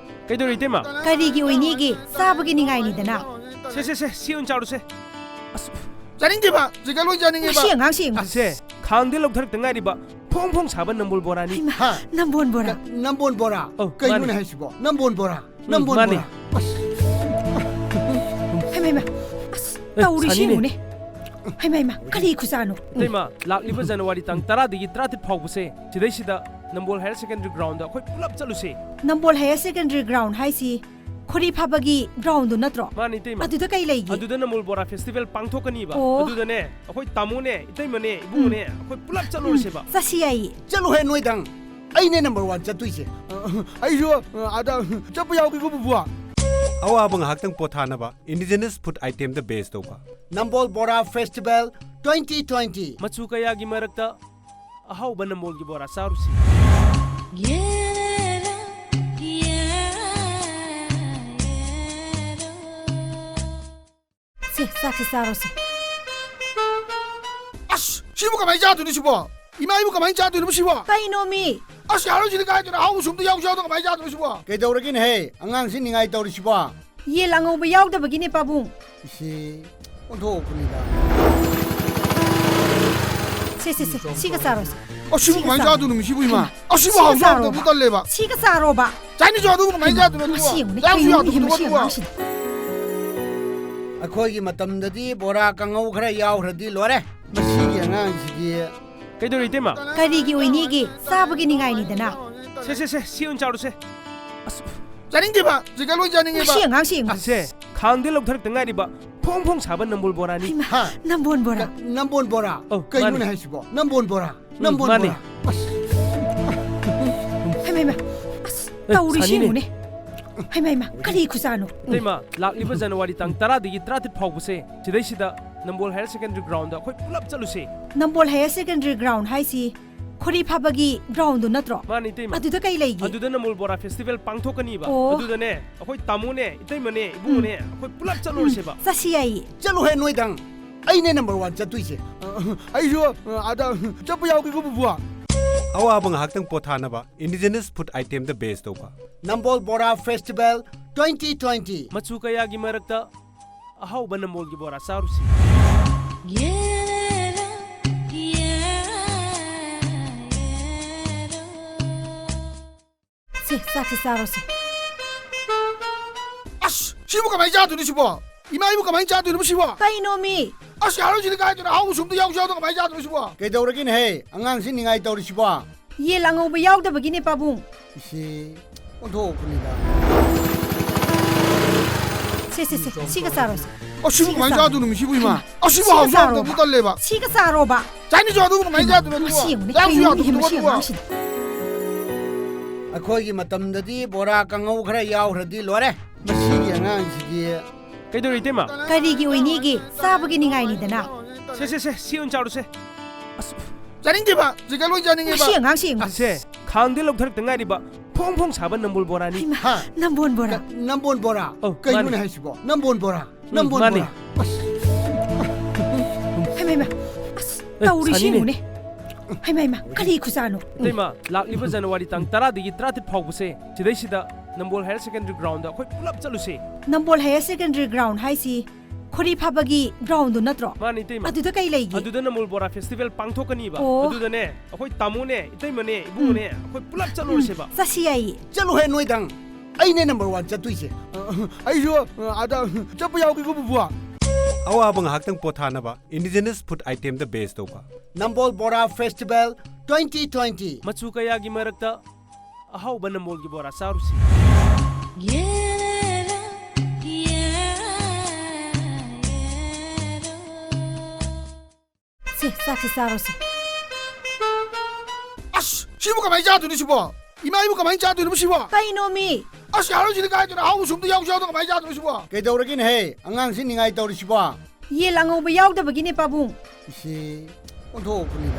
그대로 이때마 그리기 오이니기 싸버기 닝아이니다나. 세세세 시온 짜루세 짜닝게봐 지가 로이 짜닝게봐 맛이 응앙시. 아세 강대 럭터럭 등가리바 퐁퐁 사번 넘볼 보라니 하 남본 보라. 남본 보라 어, 그이노네 많이. 하시고 남본 보라 남본 많이. 보라 하이마이마. 따우리 잔이네. 시우네. 하이마이마. 그리 구사노. 이때마 락리버 자누와리 땅 따라디기 따뜻 파우부세 지대시다 넘볼 하이어 세컨드리 그라운드 거의 풀업 짤루세 넘볼 하이어 세컨드리 그라운드 하이시 코리 파바기 그라운드 너트로. 마니 이때마 아두다 까이 레이기. 아두다 넘볼 보라 페스티벌 빵토카니바 오. 아두다네 거의 따모네 이때마네 이부네 거의 풀업 짤루세바 사시야이. ꯆꯠꯂꯣꯍꯦ ꯅꯣꯏꯗꯪ ꯑꯩꯅꯦ ꯅꯝꯕꯔ 1 ꯆꯠꯇꯣꯏꯁꯦ 아이쇼 아다 ጨப்பு 야우기고 부부아 ꯑꯋꯥꯕ ꯉꯥꯏꯍꯥꯛꯇꯪ ꯄꯣꯊꯥꯅꯕ ꯏꯟꯗꯤꯖꯤꯅꯁ ꯐꯨꯗ ꯑꯥꯏꯇꯦꯝꯗ ꯕꯦꯁ ꯇꯧꯕ ꯅꯝꯕꯣꯜ ꯕꯣꯔꯥ ꯐꯦꯁꯇꯤꯚꯦꯜ 2020 मचु कयागी मरक्ता अहाउबा नम्बोलगी बोरा चारुसी 세 싹시 싸로시. 아씨 시부 가만히 짜두니 시부 이마 이부 가만히 짜두니 시부 까이노미. 아씨 야로지니 가이드나 아우 숨도 야우 야우도 가만히 짜두니 시부 ꯀꯩꯗꯧꯔꯒꯦꯅꯦꯍꯦ ꯑꯉꯥꯡꯁꯤ ꯅꯤꯡꯉꯥꯏ ꯇꯧꯔꯤꯁꯤꯕꯣ ꯌꯦꯟ ꯑꯉꯧꯕ ꯌꯥꯎꯗꯕꯒꯤꯅꯦ ꯄꯥꯕꯨꯡ. 이시 온토프니다. 세 시가 싸로시. 시부 가만히 짜두니 시부 이마 시부 시가 하우스 하우도 싸러봐. 달래봐 시가 싸러봐. 짜이니스 아두고 가만히 짜두니 맛이 없네. 야우 야우도 맛이 누가 맛이. ꯑꯩꯈꯣꯏꯒꯤ ꯃꯇꯝꯗꯗꯤ ꯕꯣꯔꯥ ꯀꯥꯡꯉꯧ ꯈꯔ ꯌꯥꯎꯈ꯭ꯔꯗꯤ ꯂꯣꯏꯔꯦ ꯃꯁꯤꯒꯤ ꯑꯉꯥꯡꯁꯤꯗꯤ 그대로 이때마 그리기 오이니기 싸버기 닝아이니다나. 세세세 시온 짜루세 짜닝게봐 지가 로이 짜닝게봐 맛이 응앙시. 아세 강대 럭터럭 등가리바 퐁퐁 사번 넘볼 보라니 하 남본 보라. 남본 보라 많이. 그이노네 하시고 남본 보라 남본 많이. 보라 하이마이마. 따우리 잔이네. 시우네. 하이마이마. 그리 구사노. 이때마 락리버 자누와리 땅 따라디기 따뜻 파우부세 지대시다 넘볼 하이어 세컨드리 그라운드 거의 풀업 짤루세 넘볼 하이어 세컨드리 그라운드 하이시 ꯈꯣꯔꯤ ꯐꯥꯕꯒꯤ ꯒ꯭ꯔꯥꯎꯟꯗꯨ ꯅꯠꯇ꯭ꯔꯣ ꯃꯥꯅꯤ ꯏꯇꯩꯃ ꯑꯗꯨꯗ ꯀꯩ ꯂꯩꯒꯦ ꯑꯗꯨꯗ ꯅꯝꯕꯣꯜ ꯕꯣꯔꯥ ꯐꯦꯁꯇꯤꯚꯦꯜ ꯄꯥꯡꯊꯣꯛꯀꯅꯤꯕ ꯑꯣ. ꯑꯗꯨꯗꯅꯦ ꯑꯩꯈꯣꯏ ꯇꯥꯃꯣꯅꯦ ꯏꯇꯩꯃꯅꯦ ꯏꯕꯨꯡꯅꯦ ꯑꯩꯈꯣꯏ ꯄꯨꯂꯞ ꯆꯠꯂꯨꯔꯁꯦꯕ ꯆꯠꯁꯤ ꯌꯥꯏꯌꯦ ꯆꯠꯂꯣꯍꯦ ꯅꯣꯏꯗꯪ ꯑꯩꯅꯦ ꯅꯝꯕꯔ 1 ꯆꯠꯇꯣꯏꯁꯦ ꯑꯩꯁꯨ ꯑꯗ ꯆꯠꯄ ꯌꯥꯎꯒꯦꯀꯣ ꯕꯨꯕꯨ ꯑꯋꯥꯕ ꯉꯥꯏꯍꯥꯛꯇꯪ ꯄꯣꯊꯥꯅꯕ ꯏꯟꯗꯤꯖꯤꯅꯁ ꯐꯨꯗ ꯑꯥꯏꯇꯦꯝꯗ ꯕꯦꯁ ꯇꯧꯕ ꯅꯝꯕꯣꯜ ꯕꯣꯔꯥ ꯐꯦꯁꯇꯤꯚꯦꯜ 2020 ꯃꯆꯨ ꯀꯌꯥꯒꯤ ꯃꯔꯛꯇ ꯑꯍꯥꯎꯕ ꯅꯝꯕꯣꯜꯒꯤ ꯕꯣꯔꯥ ꯆꯥꯔꯨꯁꯤ ꯁꯦ ꯆꯥꯛꯁꯤ ꯆꯥꯔꯣꯁꯦ ꯑꯁ ꯁꯤꯕꯨ ꯀꯃꯥꯏꯅ ꯆꯥꯗꯣꯏꯅꯣ ꯁꯤꯕꯣ ꯏꯃꯥ ꯏꯕꯨ ꯀꯃꯥꯏꯅ ꯆꯥꯗꯣꯏꯅꯣ ꯁꯤꯕꯣ ꯀꯩꯅꯣꯃꯤ ꯑꯁ ꯌꯥꯔꯣꯏꯁꯤꯗꯤ ꯀꯥꯏꯗꯅꯣ ꯍꯥꯎꯕ ꯁꯨꯝꯗ ꯌꯥꯎꯗꯣ ꯀꯃꯥꯏꯅ ꯆꯥꯗꯣꯏꯅꯣ ꯁꯤꯕꯣ ꯀꯩꯗꯧꯔꯒꯦꯅꯦꯍꯦ ꯑꯉꯥꯡꯁꯤ ꯅꯤꯡꯉꯥꯏ ꯇꯧꯔꯤꯁꯤꯕꯣ ꯌꯦꯟ ꯑꯉꯧꯕ ꯌꯥꯎꯗꯕꯒꯤꯅꯦ ꯄꯥꯕꯨꯡ 이씨 온도군이다. 세 시가 싸로세 시부 많이 자두는 시부이마. 시부 하우스 못 달래봐. 시가 싸로봐 자니 좋아도 많이 자두는 양수야 누가 ꯑꯩꯈꯣꯏꯒꯤ ꯃꯇꯝꯗꯗꯤ ꯕꯣꯔꯥ ꯀꯥꯡꯉꯧ ꯈꯔ ꯌꯥꯎꯈ꯭ꯔꯗꯤ ꯂꯣꯏꯔꯦ ꯃꯁꯤꯒꯤ ꯑꯉꯥꯡꯁꯤꯒꯤ ꯀꯩꯗꯧꯔꯤ ꯏꯇꯩꯃ ꯀꯔꯤꯒꯤ ꯑꯣꯏꯅꯤꯒꯤ ꯆꯥꯕꯒꯤ ꯅꯤꯡꯉꯥꯏꯅꯤꯗꯅ 세 ꯁꯤ ꯑꯣꯏꯅ ꯆꯥꯔꯨꯁꯦ 자nin게봐 제가 로이 자nin게봐 시 ꯑꯉꯥꯡꯁꯤ ꯑꯁꯦ ꯈꯥꯡꯗ ꯂꯧꯊꯔꯛꯇ ꯉꯥꯏꯔꯤꯕ ꯐꯣꯡ ꯐꯣꯡ ꯁꯥꯕ ꯅꯝꯕꯣꯜ ꯕꯣꯔꯥꯅꯤ ꯅꯝꯕꯣꯟ ꯕꯣꯔꯥ 남본 보라 어, 그이분에 많이. 하시고 남본 보라 남본 많이. 보라 하이마이마 떠우리 시무네 하이마이마 그리 구사노 이때마 락리버 자누와리 땅 따라디기 따라tit 파우부세 지대시다 넘볼 하이어 세컨드리 그라운드 ꯑꯩꯈꯣꯏ ꯄꯨꯂꯞ ꯆꯠꯂꯨꯁꯦ ꯅꯝꯕꯣꯜ ꯍꯥꯌꯔ ꯁꯦꯀꯦꯟꯗꯔꯤ ꯒ꯭ꯔꯥꯎꯟ ꯍꯥꯏꯁꯤ ꯈꯣꯔꯤ ꯐꯥꯕꯒꯤ ꯒ꯭ꯔꯥꯎꯟꯗꯨ ꯅꯠꯇ꯭ꯔꯣ ꯃꯥꯅꯤ ꯏꯇꯩꯃ ꯑꯗꯨꯗ ꯀꯩ ꯂꯩꯒꯦ ꯑꯗꯨꯗ ꯅꯝꯕꯣꯜ ꯕꯣꯔꯥ ꯐꯦꯁꯇꯤꯚꯦꯜ ꯄꯥꯡꯊꯣꯛꯀꯅꯤꯕ ꯑꯣ. ꯑꯗꯨꯗꯅꯦ ꯑꯩꯈꯣꯏ ꯇꯥꯃꯣꯅꯦ ꯏꯇꯩꯃꯅꯦ ꯏꯕꯨꯡꯅꯦ ꯑꯩꯈꯣꯏ ꯄꯨꯂꯞ ꯆꯠꯂꯨꯔꯁꯦꯕ ꯆꯠꯁꯤ ꯌꯥꯏꯌꯦ ꯆꯠꯂꯣꯍꯦ ꯅꯣꯏꯗꯪ ꯑꯩꯅꯦ ꯅꯝꯕꯔ 1 ꯆꯠꯇꯣꯏꯁꯦ ꯑꯩꯁꯨ ꯑꯗ ꯆꯠꯄ ꯌꯥꯎꯒꯦꯀꯣ ꯕꯨꯕꯨ ꯑꯋꯥꯕ ꯉꯥꯏꯍꯥꯛꯇꯪ ꯄꯣꯊꯥꯅꯕ ꯏꯟꯗꯤꯖꯤꯅꯁ ꯐꯨꯗ ꯑꯥꯏꯇꯦꯝꯗ ꯕꯦꯁ ꯇꯧꯕ ꯅꯝꯕꯣꯜ ꯕꯣꯔꯥ ꯐꯦꯁꯇꯤꯚꯦꯜ 2020 ꯃꯆꯨ ꯀꯌꯥꯒꯤ ꯃꯔꯛꯇ ꯑꯍꯥꯎꯕ ꯅꯝꯕꯣꯜꯒꯤ ꯕꯣꯔꯥ ꯆꯥꯔꯨꯁꯤ 세 ꯆꯥꯛꯁꯤ ꯆꯥꯔꯣꯁꯦ ꯑꯁ 시부 가만히 자두는 시부 이마 이부 가만히 자두는 시부 ꯀꯩꯅꯣꯃꯤ 아씨 야로지니 가이드나 하우 숨도 야우샤도 가만히 자두는 시부 그래도르긴 아ঙ앙시 닝아이 떠우리 시부 ꯌꯦꯟ ꯑꯉꯧꯕ ꯌꯥꯎꯗꯕꯒꯤꯅꯦ ꯄꯥꯕꯨꯡ 이씨 온도군이다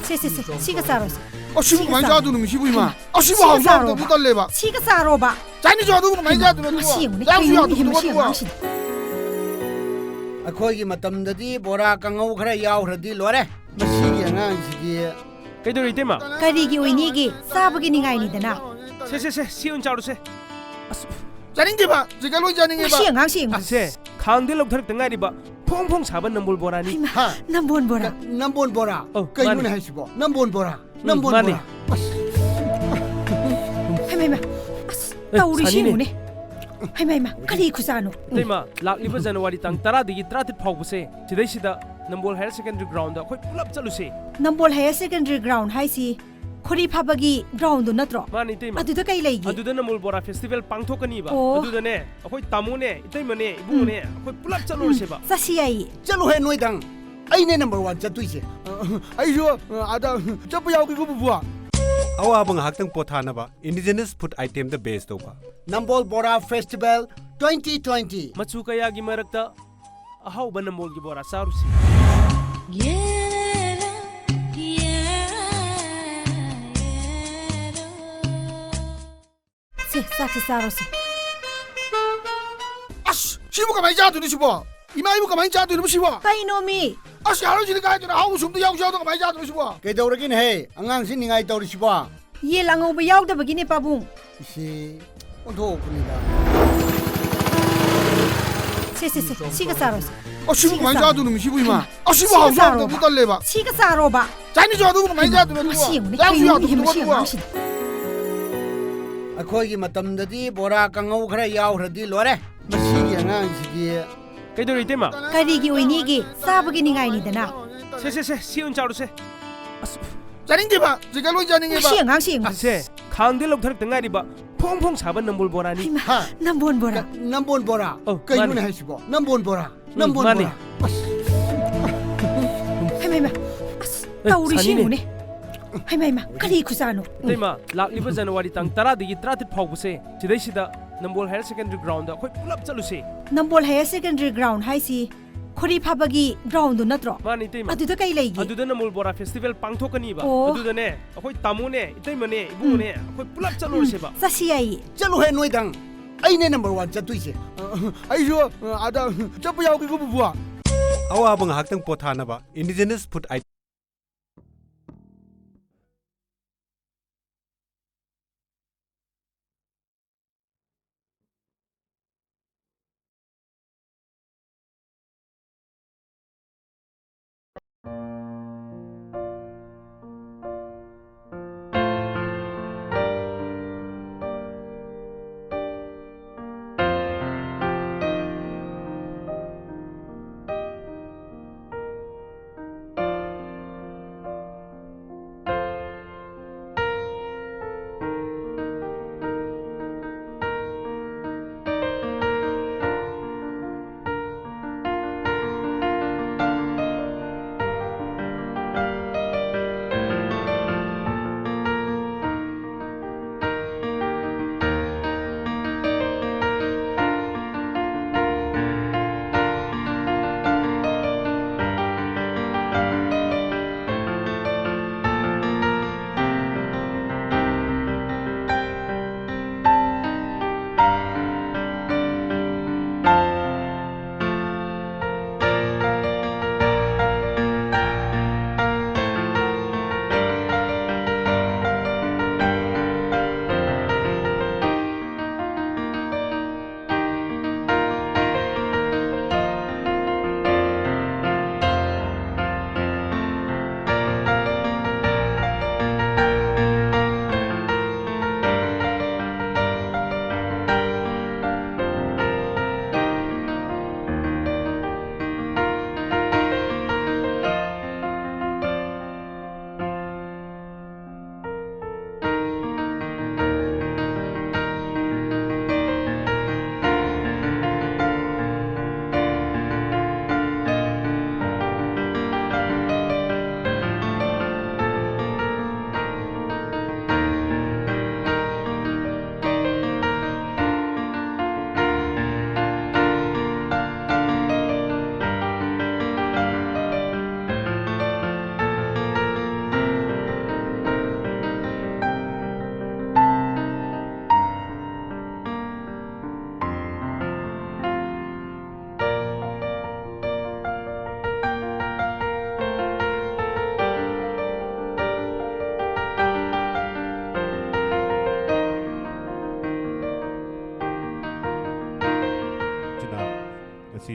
세 시가 싸로세 시부 가만히 자두는 시부 이마 시부 하우스 못 달래봐 시가 싸로봐 자니 좋아도 가만히 자두는 시무네 양수야 시 누가 ꯑꯉꯥꯡꯁꯤ ꯑꯩꯈꯣꯏꯒꯤ ꯃꯇꯝꯗꯗꯤ ꯕꯣꯔꯥ ꯀꯥꯡꯉꯧ ꯈꯔ ꯌꯥꯎꯈ꯭ꯔꯗꯤ ꯂꯣꯏꯔꯦ ꯃꯁꯤꯒꯤ ꯑꯉꯥꯡꯁꯤꯒꯤ ꯀꯩꯗꯧꯔꯤ ꯏꯇꯩꯃ ꯀꯔꯤꯒꯤ ꯑꯣꯏꯅꯤꯒꯤ ꯆꯥꯕꯒꯤ ꯅꯤꯡꯉꯥꯏꯅꯤꯗꯅ 세 ꯁꯤ ꯑꯣꯏꯅ ꯆꯥꯔꯨꯁꯦ 자nin게봐 제가 로이 자nin게봐 시 ꯑꯉꯥꯡꯁꯤ ꯑꯁꯦ ꯈꯥꯡꯗ ꯂꯧꯊꯔꯛꯇ ꯉꯥꯏꯔꯤꯕ ꯐꯣꯡ ꯐꯣꯡ ꯁꯥꯕ ꯅꯝꯕꯣꯜ ꯕꯣꯔꯥ니 ꯅꯝꯕꯣꯟ ꯕꯣꯔꯥ 남본 보라 어, 그이분에 많이. 하시고 남본 보라 남본 많이. 보라 하이마이마 떠우리 잔이네. 시무네 하이마이마 그리 구사노 이때마 락리버 자누와리 땅 따라디기 따라tit 파우부세 지대시다 넘볼 하이어 세컨드리 그라운드 ꯑꯩꯈꯣꯏ ꯄꯨꯂꯞ ꯆꯠꯂꯨꯁꯦ ꯅꯝꯕꯣꯜ ꯍꯥꯌꯔ ꯁꯦꯀꯦꯟꯗꯔꯤ ꯒ꯭ꯔꯥꯎꯟ ꯍꯥꯏꯁꯤ ꯈꯣꯔꯤ ꯐꯥꯕꯒꯤ ꯒ꯭ꯔꯥꯎꯟꯗꯨ ꯅꯠꯇ꯭ꯔꯣ ꯃꯥꯅꯤ ꯏꯇꯩꯃ ꯑꯗꯨꯗ ꯀꯩ ꯂꯩꯒꯦ ꯑꯗꯨꯗ ꯅꯝꯕꯣꯜ ꯕꯣꯔꯥ ꯐꯦꯁꯇꯤꯚꯦꯜ ꯄꯥꯡꯊꯣꯛꯀꯅꯤꯕ ꯑꯣ. ꯑꯗꯨꯗꯅꯦ ꯑꯩꯈꯣꯏ ꯇꯥꯃꯣꯅꯦ ꯏꯇꯩꯃꯅꯦ 이부ꯡꯅꯦ ꯑꯩꯈꯣꯏ ꯄꯨꯂꯞ ꯆꯠꯂꯨꯔꯁꯦꯕ ꯆꯠꯁꯤ ꯌꯥꯏꯌꯦ ꯆꯠꯂꯣꯍꯦ ꯅꯣꯏꯗꯪ ꯑꯩꯅꯦ ꯅꯝꯕꯔ 1 ꯆꯠꯇꯣꯏꯁꯦ ꯑꯩꯁꯨ ꯑꯗ ꯆꯠꯄ ꯌꯥꯎꯒꯦꯀꯣ ꯕꯨꯕꯨ ꯑꯋꯥꯕ ꯉꯥꯏꯍꯥꯛꯇꯪ ꯄꯣꯊꯥꯅꯕ ꯏꯟꯗꯤꯖꯤꯅꯁ ꯐꯨꯗ ꯑꯥꯏꯇꯦꯝꯗ ꯕꯦꯁ ꯇꯧꯕ ꯅꯝꯕꯣꯜ ꯕꯣꯔꯥ ꯐꯦꯁꯇꯤꯚꯦꯜ 2020 ꯃꯆꯨ ꯀꯌꯥꯒꯤ ꯃꯔꯛꯇ ꯑꯍꯥꯎꯕ ꯅꯝꯕꯣꯜꯒꯤ ꯕꯣꯔꯥ ꯆꯥꯔꯨꯁꯤ 세 ꯆꯥꯛꯁꯤ ꯆꯥꯔꯣꯁꯦ 아씨 시부 가만히 자두는 시부 이마 이부 가만히 자두는 시부 ꯀꯩꯅꯣꯃꯤ 아씨 야로지니 가이드나 하우 숨도 야우샤도 가만히 자두는 시부 그래도르긴 아ঙ앙시 닝아이 떠우리 시부 ꯌꯦꯟ ꯑꯉꯧꯕ ꯌꯥꯎꯗꯕꯒꯤꯅꯦ ꯄꯥꯕꯨꯡ 이씨 온도군이다 세 시가 싸로세 시부 가만히 자두는 시부 이마 시부 시가 하우스 싸로봐 못 달래봐 시가 싸로봐 자니 좋아도 가만히 자두는 시무네 양수야 시 누가 어ꯉꯥꯡꯁꯤ ꯑꯩꯈꯣꯏꯒꯤ ꯃꯇꯝꯗꯗꯤ ꯕꯣꯔꯥ ꯀꯥꯡꯉꯧ ꯈꯔ ꯌꯥꯎꯈ꯭ꯔꯗꯤ ꯂꯣꯏꯔꯦ ꯃꯁꯤꯒꯤ ꯑꯉꯥꯡꯁꯤꯒꯤ ꯀꯩꯗꯧꯔꯤ ꯏꯇꯩꯃ ꯀꯔꯤꯒꯤ ꯑꯣꯏꯅꯤꯒꯤ ꯆꯥꯕꯒꯤ ꯅꯤꯡꯉꯥꯏꯅꯤꯗꯅ 시 오늘 자루세 자nin게봐 제가 로이 자nin게봐 시 ꯑꯉꯥꯡꯁꯤ 아세 강대 럭터럭 등가리바 퐁퐁 사번 넘볼 보라니 ꯅꯝꯕꯣꯟ ꯕꯣꯔꯥ 남본 보라 어, 그이분에 많이. 하시고 남본 보라 남본 많이. 보라 하이마이마 떠우리 잔이네. 시무네 하이마이마 그리 구사노 이때마 락리버 자누와리 땅 따라디기 따라tit 파우부세 지대시다 넘볼 하이어 세컨드리 그라운드 ꯑꯩꯈꯣꯏ ꯄꯨꯂꯞ ꯆꯠꯂꯨꯁꯦ ꯅꯝꯕꯣꯜ ꯍꯥꯌꯔ ꯁꯦꯀꯦꯟꯗꯔꯤ ꯒ꯭ꯔꯥꯎꯟ ꯍꯥꯏꯁꯤ ꯈꯣꯔꯤ ꯐꯥꯕꯒꯤ ꯒ꯭ꯔꯥꯎꯟꯗꯨ ꯅꯠꯇ꯭ꯔꯣ ꯃꯥꯅꯤ ꯏꯇꯩꯃ ꯑꯗꯨꯗ ꯀꯩ ꯂꯩꯒꯦ ꯑꯗꯨꯗ ꯅꯝꯕꯣꯜ ꯕꯣꯔꯥ ꯐꯦꯁꯇꯤꯚꯦꯜ ꯄꯥꯡꯊꯣꯛꯀꯅꯤꯕ ꯑꯣ ꯑꯗꯨꯗꯅꯦ ꯑꯩꯈꯣꯏ ꯇꯥꯃꯣꯅꯦ ꯏꯇꯩꯃꯅꯦ ꯏꯕꯨꯡꯅꯦ ꯑꯩꯈꯣꯏ ꯄꯨꯂꯞ ꯆꯠꯂꯨꯔꯁꯦꯕ ꯆꯠꯁꯤ ꯌꯥꯏꯌꯦ ꯆꯠꯂꯣꯍꯦ ꯅꯣꯏꯗꯪ ꯑꯩꯅꯦ ꯅꯝꯕꯔ 1 ꯆꯠꯇꯣꯏꯁꯦ ꯑꯩꯁꯨ ꯑꯗ ꯆꯠꯄ ꯌꯥꯎꯒꯦꯀꯣ ꯕꯨꯕꯨ ꯑꯋꯥꯕ ꯉꯥꯏꯍꯥꯛꯇꯪ ꯄꯣꯊꯥꯅꯕ ꯏꯟꯗꯤꯖꯤꯅꯁ ꯐꯨꯗ ꯑꯥꯏꯇꯦꯝ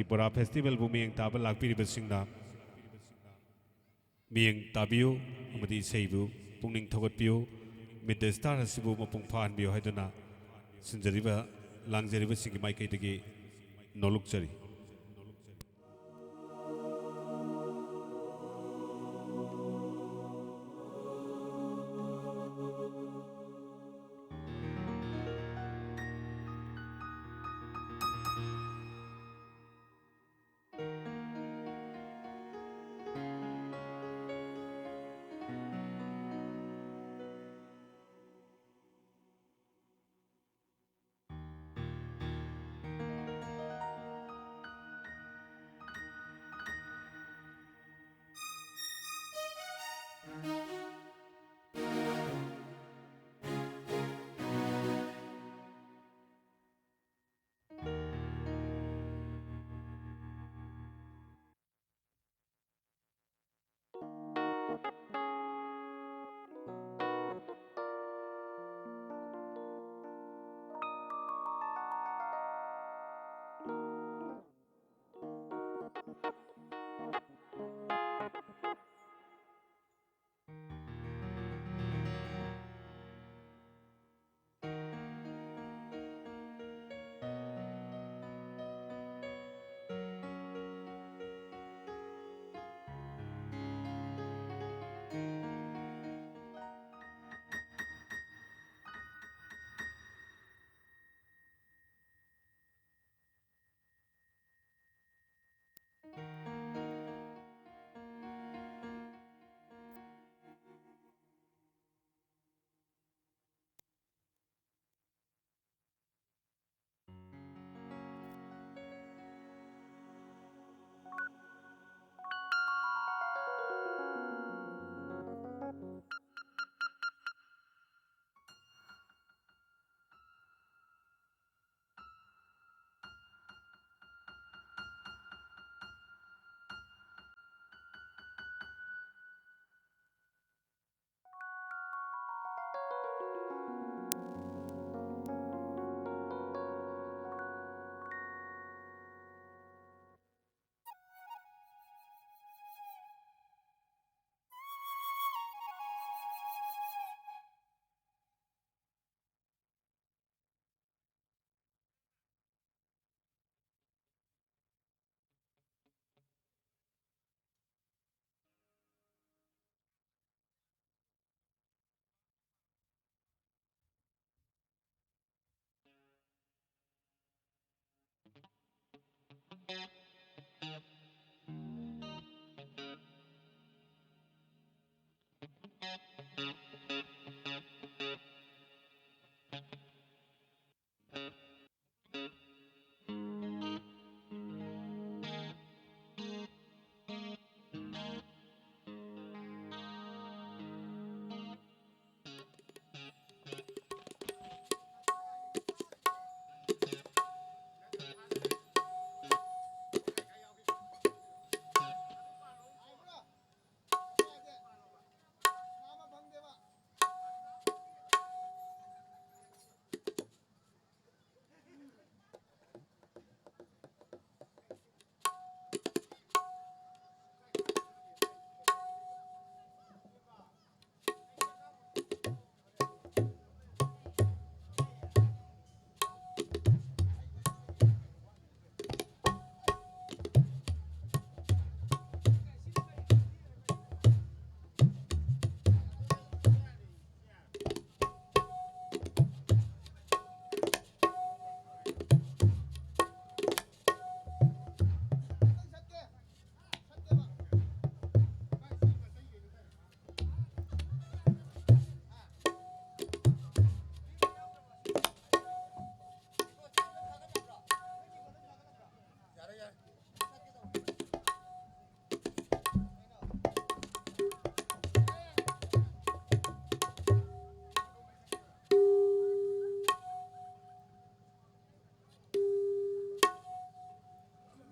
ꯕꯣꯔꯥ ꯐꯦꯁꯇꯤꯚꯦꯜꯕꯨ ꯃꯤꯌꯦꯡ ꯇꯥꯕ ꯂꯥꯛꯄꯤꯔꯤꯕꯁꯤꯡꯅ ꯃꯤꯌꯦꯡ ꯇꯥꯕꯤꯌꯨ ꯑꯃꯗꯤ ꯏꯁꯩꯕꯨ ꯄꯨꯛꯅꯤꯡ ꯊꯧꯒꯠꯄꯤꯌꯨ ꯃꯤꯠ ꯗ ꯁ꯭ꯇꯥꯔ ꯑꯁꯤꯕꯨ ꯃꯄꯨꯡ ꯐꯥꯍꯟꯕꯤꯌꯨ ꯍꯥꯏꯗꯨꯅ ꯁꯤꯟꯖꯔꯤꯕ ꯂꯥꯡꯖꯔꯤꯕꯁꯤꯡꯒꯤ ꯃꯥꯏꯀꯩꯗꯒꯤ ꯅꯣꯜꯂꯨꯛꯆꯔꯤ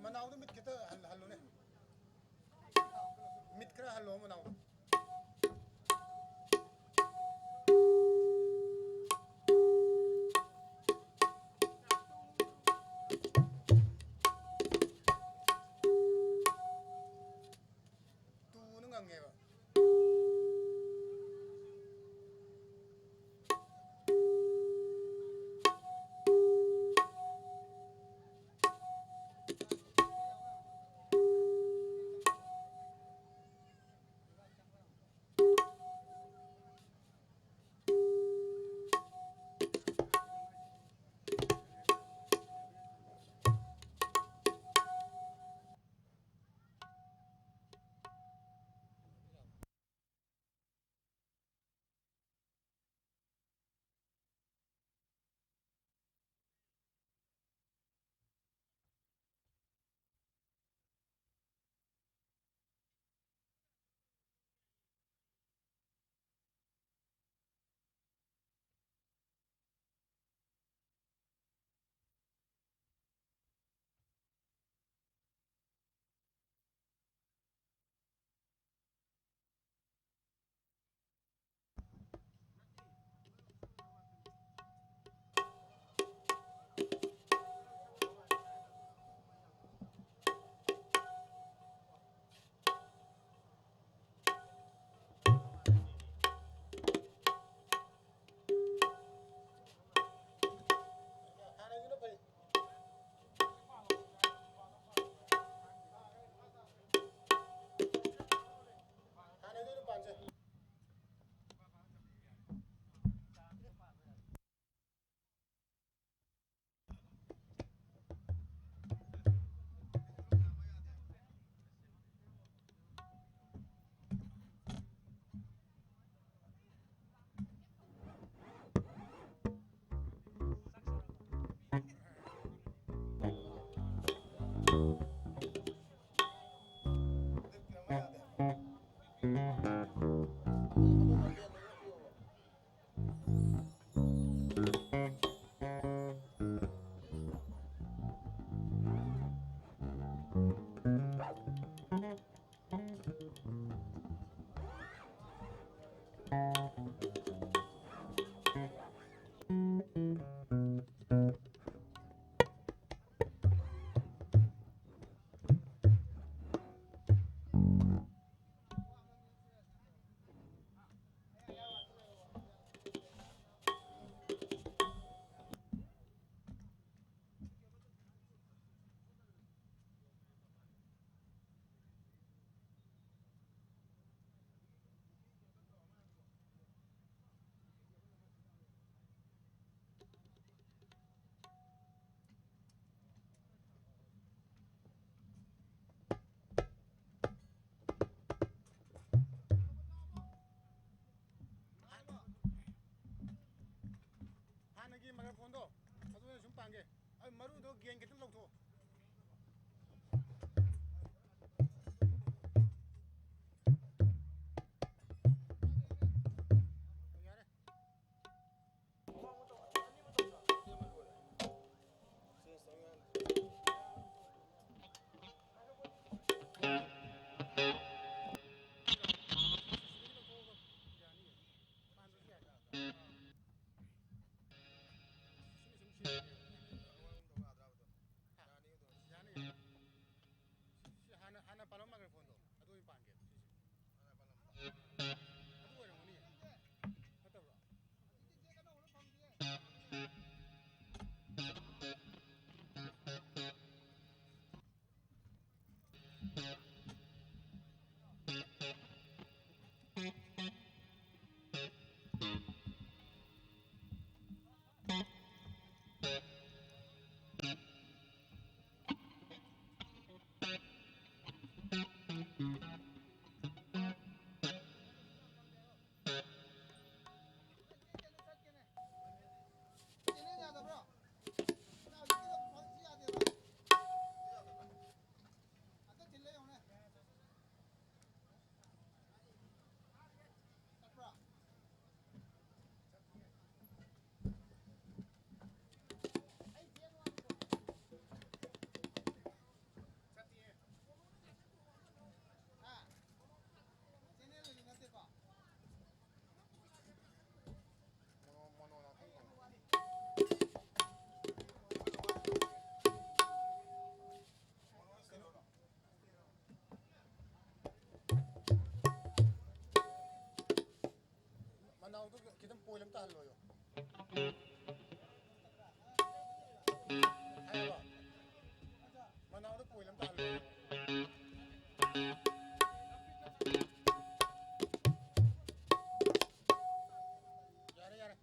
Manawda mit kita hallo ne. Mit kira hallo manaw. Tu nang ngeba. ꯒꯦꯟꯒꯤ ꯃꯥꯏꯀ꯭ꯔꯣꯐꯣꯟꯗꯣ ꯑꯗꯨ ꯑꯣꯏꯅ ꯁꯨꯝ ꯄꯥꯡꯒꯦ ꯑꯩ ꯃꯔꯨꯗꯣ ꯒꯦꯟ ꯈꯤꯇꯪ ꯂꯧꯊꯣꯛꯑꯣ ꯌꯥꯔꯦ ꯍꯥꯟꯅ ꯄꯥꯜꯂꯝ ꯃꯥꯏꯀ꯭ꯔꯣꯐꯣꯟꯗꯣ ꯑꯗꯨ ꯑꯣꯏꯅ ꯄꯥꯟꯒꯦ ꯑꯗꯨ ꯑꯣꯏꯔꯝꯒꯅꯤ ꯅꯠꯇꯕ꯭ꯔꯣ ꯃꯅꯥꯎꯗꯨ ꯈꯤꯇꯪ ꯄꯣꯏꯜ ꯑꯃ ꯇꯥꯍꯜꯂꯣꯌꯣ ꯍꯥꯏꯌꯦꯕ ꯃꯅꯥꯎꯗ ꯄꯣꯏꯜ ꯑꯃ ꯇꯥꯍꯜꯂꯣꯌꯣ ꯌꯥꯔꯦ ꯌꯥꯔꯦ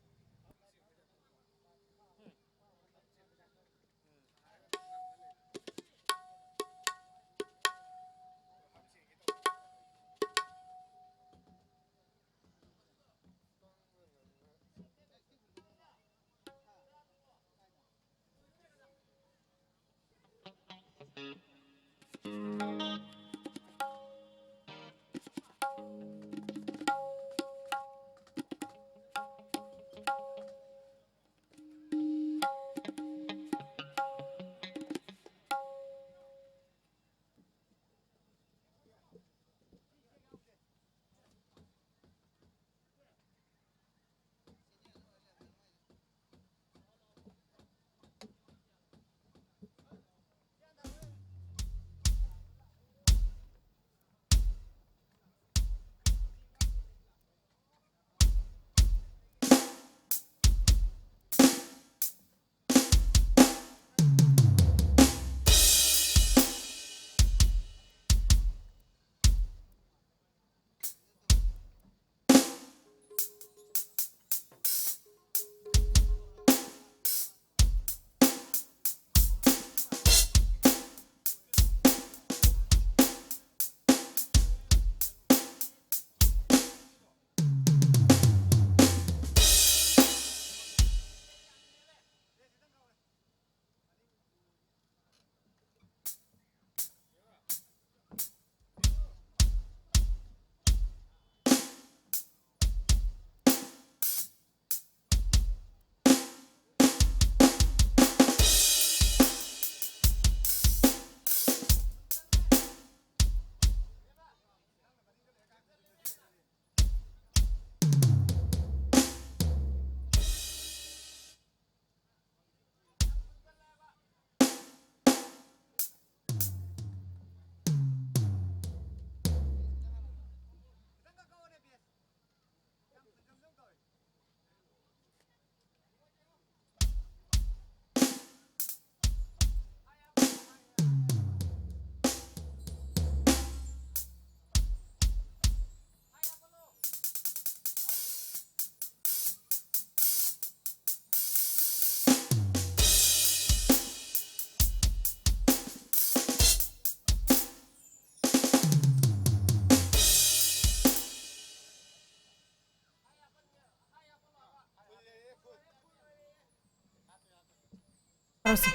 알았어.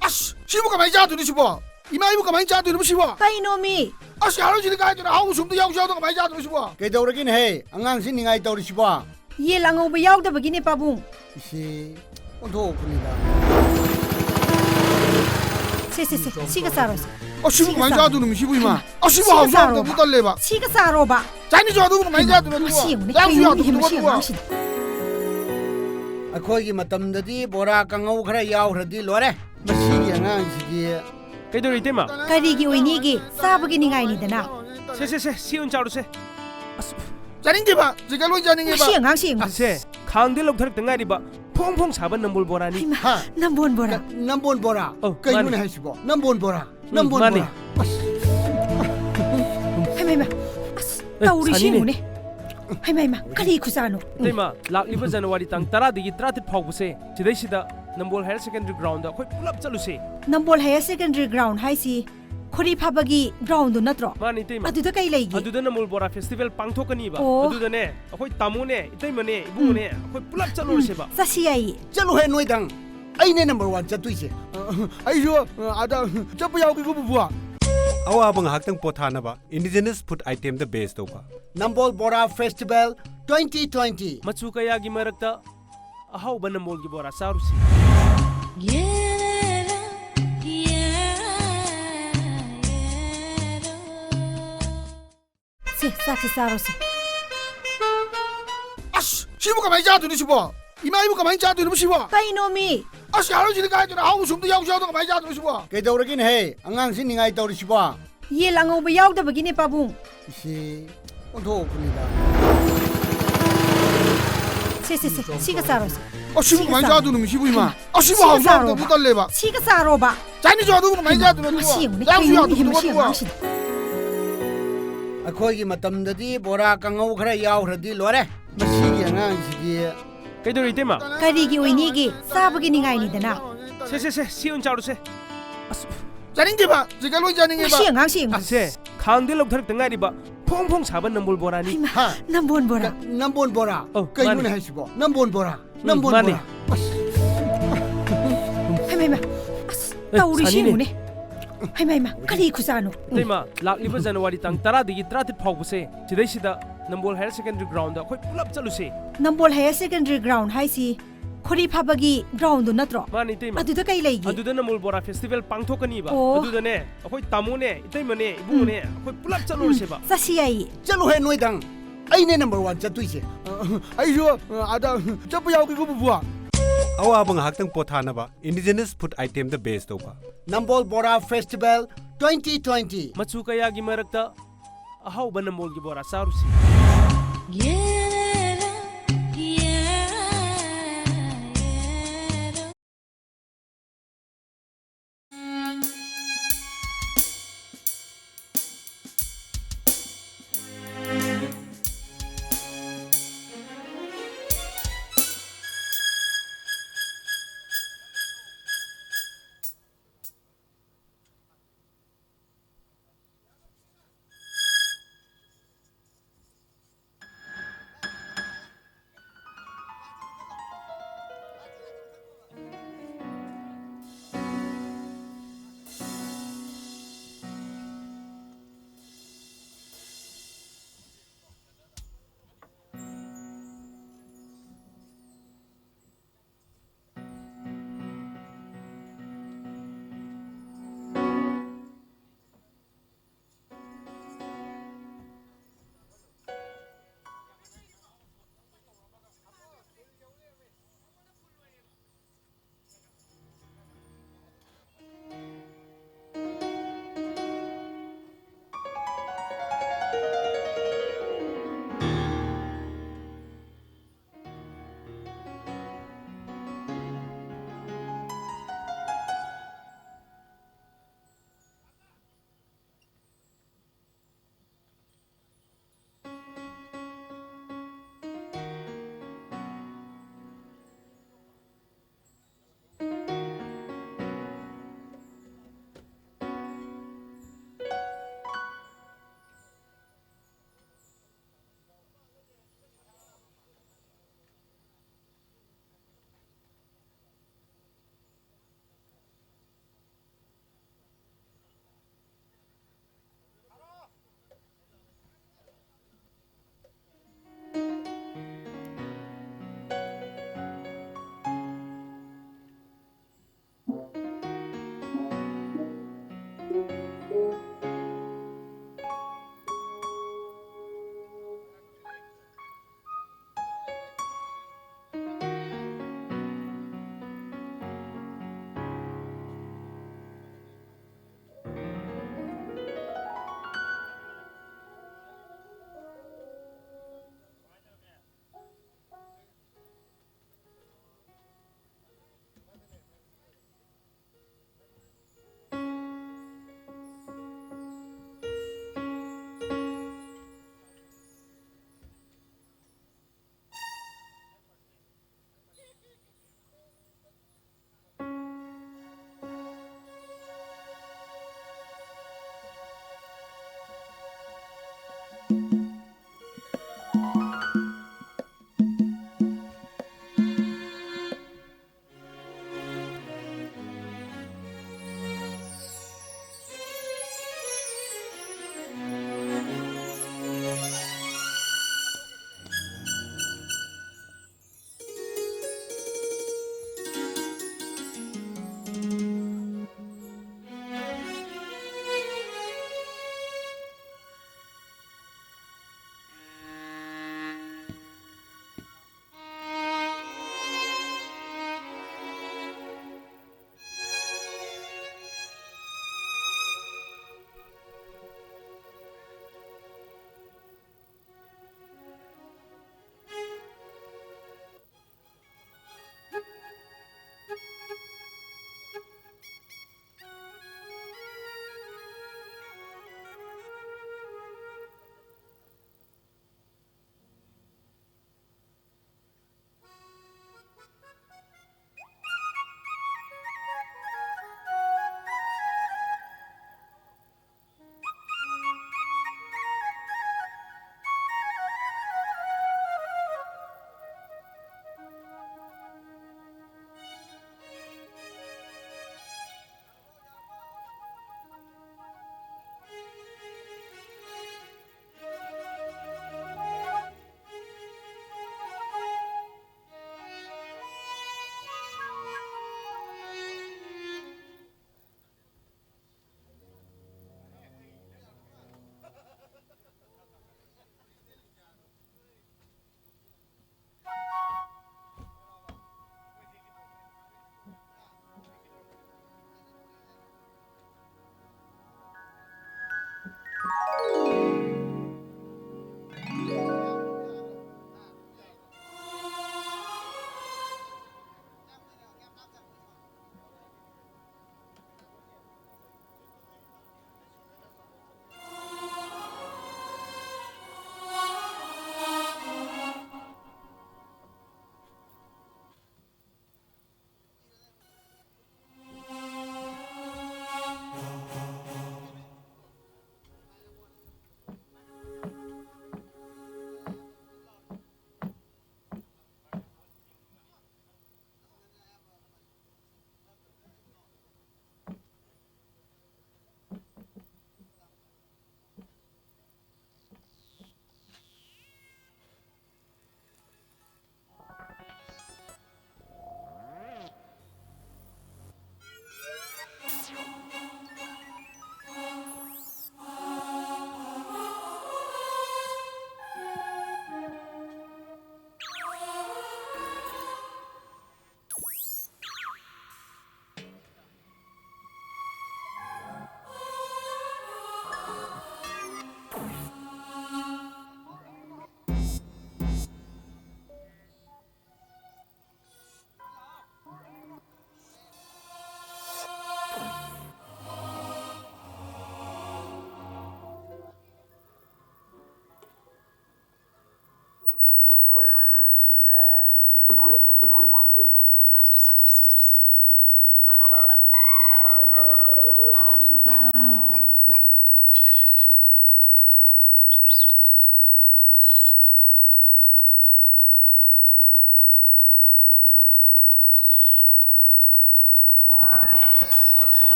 아씨, 시부 가만히 자두는 시부. 이마 이부 가만히 자두는 시부. 까이놈이 아씨, 할아버지 가야되나 하고 숨도 야우샤도 가만히 자두는 시부. 그래도르긴 해. 안강신 닝아이 떠오르 시봐. 예 랑어부 야우다버기네 빠붕. 시 온도군이다. 세세세 시가 싸러서. 아, 시부 가만히 자두는 시부 이마. 아, 시부 시가 하고 싸러 숨도 못 달래봐. 시가 싸러봐. 자니 좋아도 가만히 자두는 시용네. 야우샤도 까이놈이 못 시용 달래봐. 망신. ꯑꯩꯈꯣꯏꯒꯤ ꯃꯇꯝꯗꯗꯤ ꯕꯣꯔꯥ ꯀꯥꯡꯉꯧ ꯈꯔ ꯌꯥꯎꯈ꯭ꯔꯗꯤ ꯂꯣꯏꯔꯦ ꯃꯁꯤꯒꯤ ꯑꯉꯥꯡꯁꯤꯗꯤ ꯀꯩꯗꯧꯔꯤ ꯏꯇꯩꯃ 까리기 오이니기 싸버기 닝아이니드나. 세세세 시운 자루세 자닝게봐. 제가 로이 자닝게봐. 시영 항시영. 아세 강대 럭터럭 등아리바 퐁퐁 잡은 넘볼 보라니 이마 남본 보라. 남본 보라 많이. 그이문에 하시고 남본 보라 남본 많이. 보라 하이마이마. 나 우리 잔이네. 시용네. 하이마이마. 까리 구사노. 이때마 락리버 자누와리 땅 따라디기 트라tit 파우부세 지대시다 넘볼 하이어 세컨드리 그라운드 ꯑꯩꯈꯣꯏ ꯄꯨꯂꯞ ꯆꯠꯂꯨꯁꯦ 남볼 하이어 세컨드리 그라운드 하이시 코리 파바기 그라운드 너트로. ꯃꯥꯅꯤ 이때마 아두다 까이 레이기. ꯑꯗꯨꯗ ꯅꯝꯕꯣꯜ ꯕꯣꯔꯥ ꯐꯦꯁꯇꯤꯚꯦꯜ ꯄꯥꯡꯊꯣꯛꯀꯅꯤꯕ ꯑꯣ. ꯑꯗꯨꯗꯅꯦ ꯑꯩꯈꯣꯏ ꯇꯥꯃꯣꯅꯦ 이ꯇꯩꯃꯅꯦ 이ꯕꯨꯡꯅꯦ ꯑꯩꯈꯣꯏ ꯄꯨꯂꯞ ꯆꯠꯂꯨꯔꯁꯦꯕ 싸시야이. ꯆꯠꯂꯨꯍꯦ ꯅꯣꯏꯗꯪ ꯑꯩꯅꯦ ꯅꯝꯕꯔ 1 ꯆꯠꯇꯣꯏꯁꯦ 아이쇼 아다 쩌뿌 야우기 그 부부야. ꯑꯋꯥꯕ ꯉꯥꯏꯍꯥꯛꯇꯪ ꯄꯣꯊꯥꯅꯕ ꯏꯟꯗꯤꯖꯤꯅꯁ ꯐꯨꯗ ꯑꯥꯏꯇꯦꯝꯗ ꯕꯦꯁ ꯇꯧꯕ ꯅꯝꯕꯣꯜ ꯕꯣꯔꯥ ꯐꯦꯁꯇꯤꯚꯦꯜ 2020 ꯃꯆꯨ ꯀꯌꯥꯒꯤ ꯃꯔꯛꯇ ꯑꯍꯥꯎꯕ ꯅꯝꯕꯣꯜꯒꯤ ꯕꯣꯔꯥ ꯆꯥꯔꯨꯁꯤ 세 싸치 싸로스. 아씨, 시부 가만히 자두는 시부. 이마 이부 가만히 자두는 시부. 까이놈이 아씨, 할아버지 가야되나 하고 숨도 야우샤도 가만히 자두는 시부. 그래도르긴 해 안강신 닝아이 떠오르 시봐 예 랑어부 야우다버기네 빠붕. 시 온도군이다 세세세 시가 싸로스. 아, 시부 가만히 자두는 시부 이마. 아, 시부 시가 하고 숨도 싸러 못 달래봐. 시가 싸러봐. 자니 좋아도 가만히 자두는 시용네. 야우샤도 까이놈이 못 시용 달래봐. 망신. ꯑꯩꯈꯣꯏꯒꯤ ꯃꯇꯝꯗꯗꯤ ꯕꯣꯔꯥ ꯀꯥꯡꯉꯧ ꯈꯔ ꯌꯥꯎꯈ꯭ꯔꯗꯤ ꯂꯣꯏꯔꯦ ꯃꯁꯤꯒꯤ ꯑꯉꯥꯡꯁꯤꯗꯤ ꯀꯩꯗꯧꯔꯤ 이때마 까리기 오이니기 싸버기 닝아이니드나. 세세세 시운 자루세 자닝게봐. 제가 로이 자닝게봐. 시영 항시영. 아세 강대 럭터럭 등아리바 퐁퐁 잡은 넘볼 보라니 이마 남본 보라. 남본 보라 많이. 그이문에 하시고 남본 보라 남본 많이. 보라 하이마이마. 나 우리 잔이네. 시용네. 하이마이마. 까리 구사노. 이때마 락리버 자누와리 땅 따라디기 트라tit 파우부세 지대시다 넘볼 하이어 세컨드리 그라운드 ꯑꯩꯈꯣꯏ ꯄꯨꯂꯞ ꯆꯠꯂꯨꯁꯦ 남볼 하이어 세컨드리 그라운드 하이시 코리 파바기 그라운드 너트로. ꯃꯥꯅꯤ 이때마 아두다 까이 레이기. ꯑꯗꯨꯗ ꯅꯝꯕꯣꯜ ꯕꯣꯔꯥ ꯐꯦꯁꯇꯤꯚꯦꯜ ꯄꯥꯡꯊꯣꯛꯀꯅꯤꯕ ꯑꯣ. ꯑꯗꯨꯗꯅꯦ ꯑꯩꯈꯣꯏ ꯇꯥꯃꯣꯅꯦ 이ꯇꯩꯃꯅꯦ 이ꯕꯨꯡꯅꯦ ꯑꯩꯈꯣ이 ꯄꯨꯂꯞ ꯆꯠꯂꯨꯔꯁꯦꯕ 싸시야이. ꯆꯠꯂꯨꯍꯦ ꯅꯣꯏꯗꯪ ꯑꯩꯅꯦ ꯅꯝꯕꯔ 1 ꯆꯠꯇꯣꯏꯁꯦ 아이쇼 아다 쩌뿌 야우기 그 부부야. ꯑꯋꯥꯕ ꯉꯥꯏꯍꯥꯛꯇꯪ ꯄꯣꯊꯥꯅꯕ ꯏꯟꯗꯤꯖꯤꯅꯁ ꯐꯨꯗ ꯑꯥꯏꯇꯦꯝꯗ ꯕꯦꯁ ꯇꯧꯕ ꯅꯝꯕꯣꯜ ꯕꯣꯔꯥ ꯐꯦꯁꯇꯤꯚꯦꯜ 2020 ꯃꯆꯨ ꯀꯌꯥꯒꯤ ꯃꯔꯛꯇ ꯑꯍꯥꯎꯕ ꯅꯝꯕꯣꯜꯒꯤ ꯕꯣꯔꯥ ꯆꯥꯔꯨꯁꯤ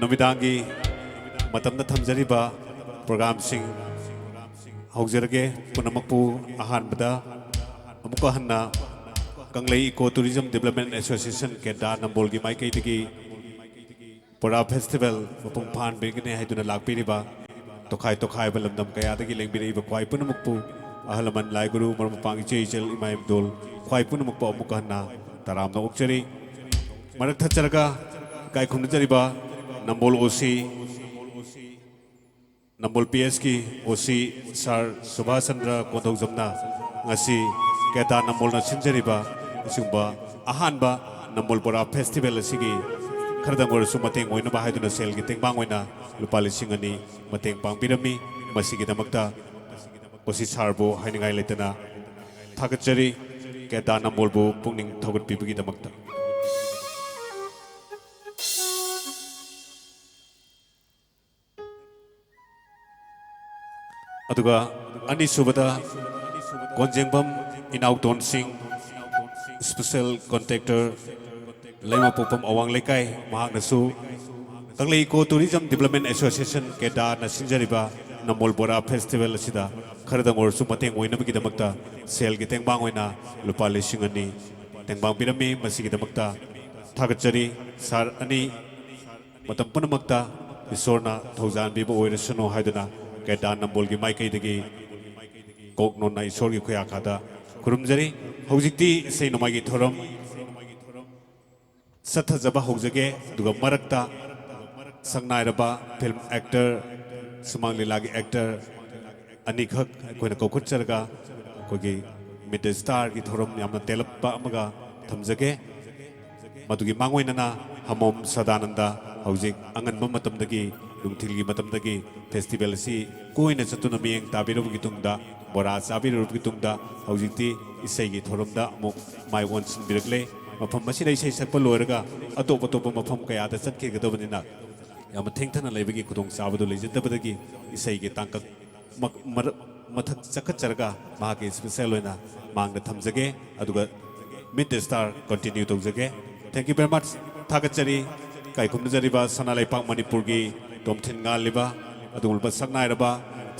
नुमिदांगी मतमदा थमजरिबा प्रोग्राम सिंह हौजरगे पुनमकपु अहानबदा अमुका हन्ना Kanglei eco tourism development association के दा नंबोल की माइकई पोरा फेस्टिवल मपुंग फान बेगने हाइदुना लाकपिरिबा तोखाई तोखाई बलमदम कयादगी लेंबिरिबा ख्वाई पुनमुकपु अहलमन लाइगुरु मरमपांग चेइचल इमाइम दोल ख्वाई पुनमुकपु अमुका हन्ना तरामना उक्चरी मरक थचरगा काय खुनजरिबा नंबोल ओसी नंबोल पीएस की ओसी sir Subhash Chandra कोंथौजमना ngasi keta nambol na sinjariba singba ahanba nambol pora festival asigi khardangor su mateng oina ba haiduna sel gi tengbang oina lupa lising ani mateng pangpirami masigi damakta osi sarbo hainingai letana thagachari keta nambol bu pungning thogot pibigi damakta aduga ani subada Konjengbam Inauton Singh Special Contractor Lema Popam Awang Lekai Mahang Nasu Kanglei Eco Tourism Development Association Keda na Sinjariba Namol Bora Festival Sida Khardangor Sumateng Oina Bikidamakta Sel Gitengbang Oina Lupa Lishingani Tengbang Pirami Masigitamakta Thagachari Sar Ani Matampunamakta Isorna Thozan Biba Oirasano Haidana Keda Nambol Gi Maikai Digi Kok nona isor ki khoya khada kurumjari hojikti sei nomai gi thorom satha jaba hojage duga marakta sangnai raba film actor sumang lila gi actor anikhak koina kokut charga kogi mid star gi thorom yamna telappa amaga thamjage madugi mangoinana hamom sadananda hojik anganba matamdagi lungthilgi matamdagi festival si koina chatuna mieng tabiru gi tungda Bora sabi rup kitungda hojikti isai thoromda muk mai onsin birakle mafam masida isai sakpa loiraga atop atop mafam kaya da chatke gadobnina yam thengthana leibagi kudong sabadu lejadabadagi isai gi tangkak mathak chakat charga mahake special oina mangda thamjage aduga mid star continue tawjage thank you very much thagachari kai khumnajariba sanalai pak manipur gi tomthin ngal liba adulba saknai raba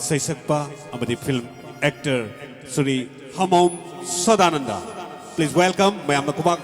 saisakpa amadi film actor Sri Hamom Sadananda. Please welcome Mayam Kubak.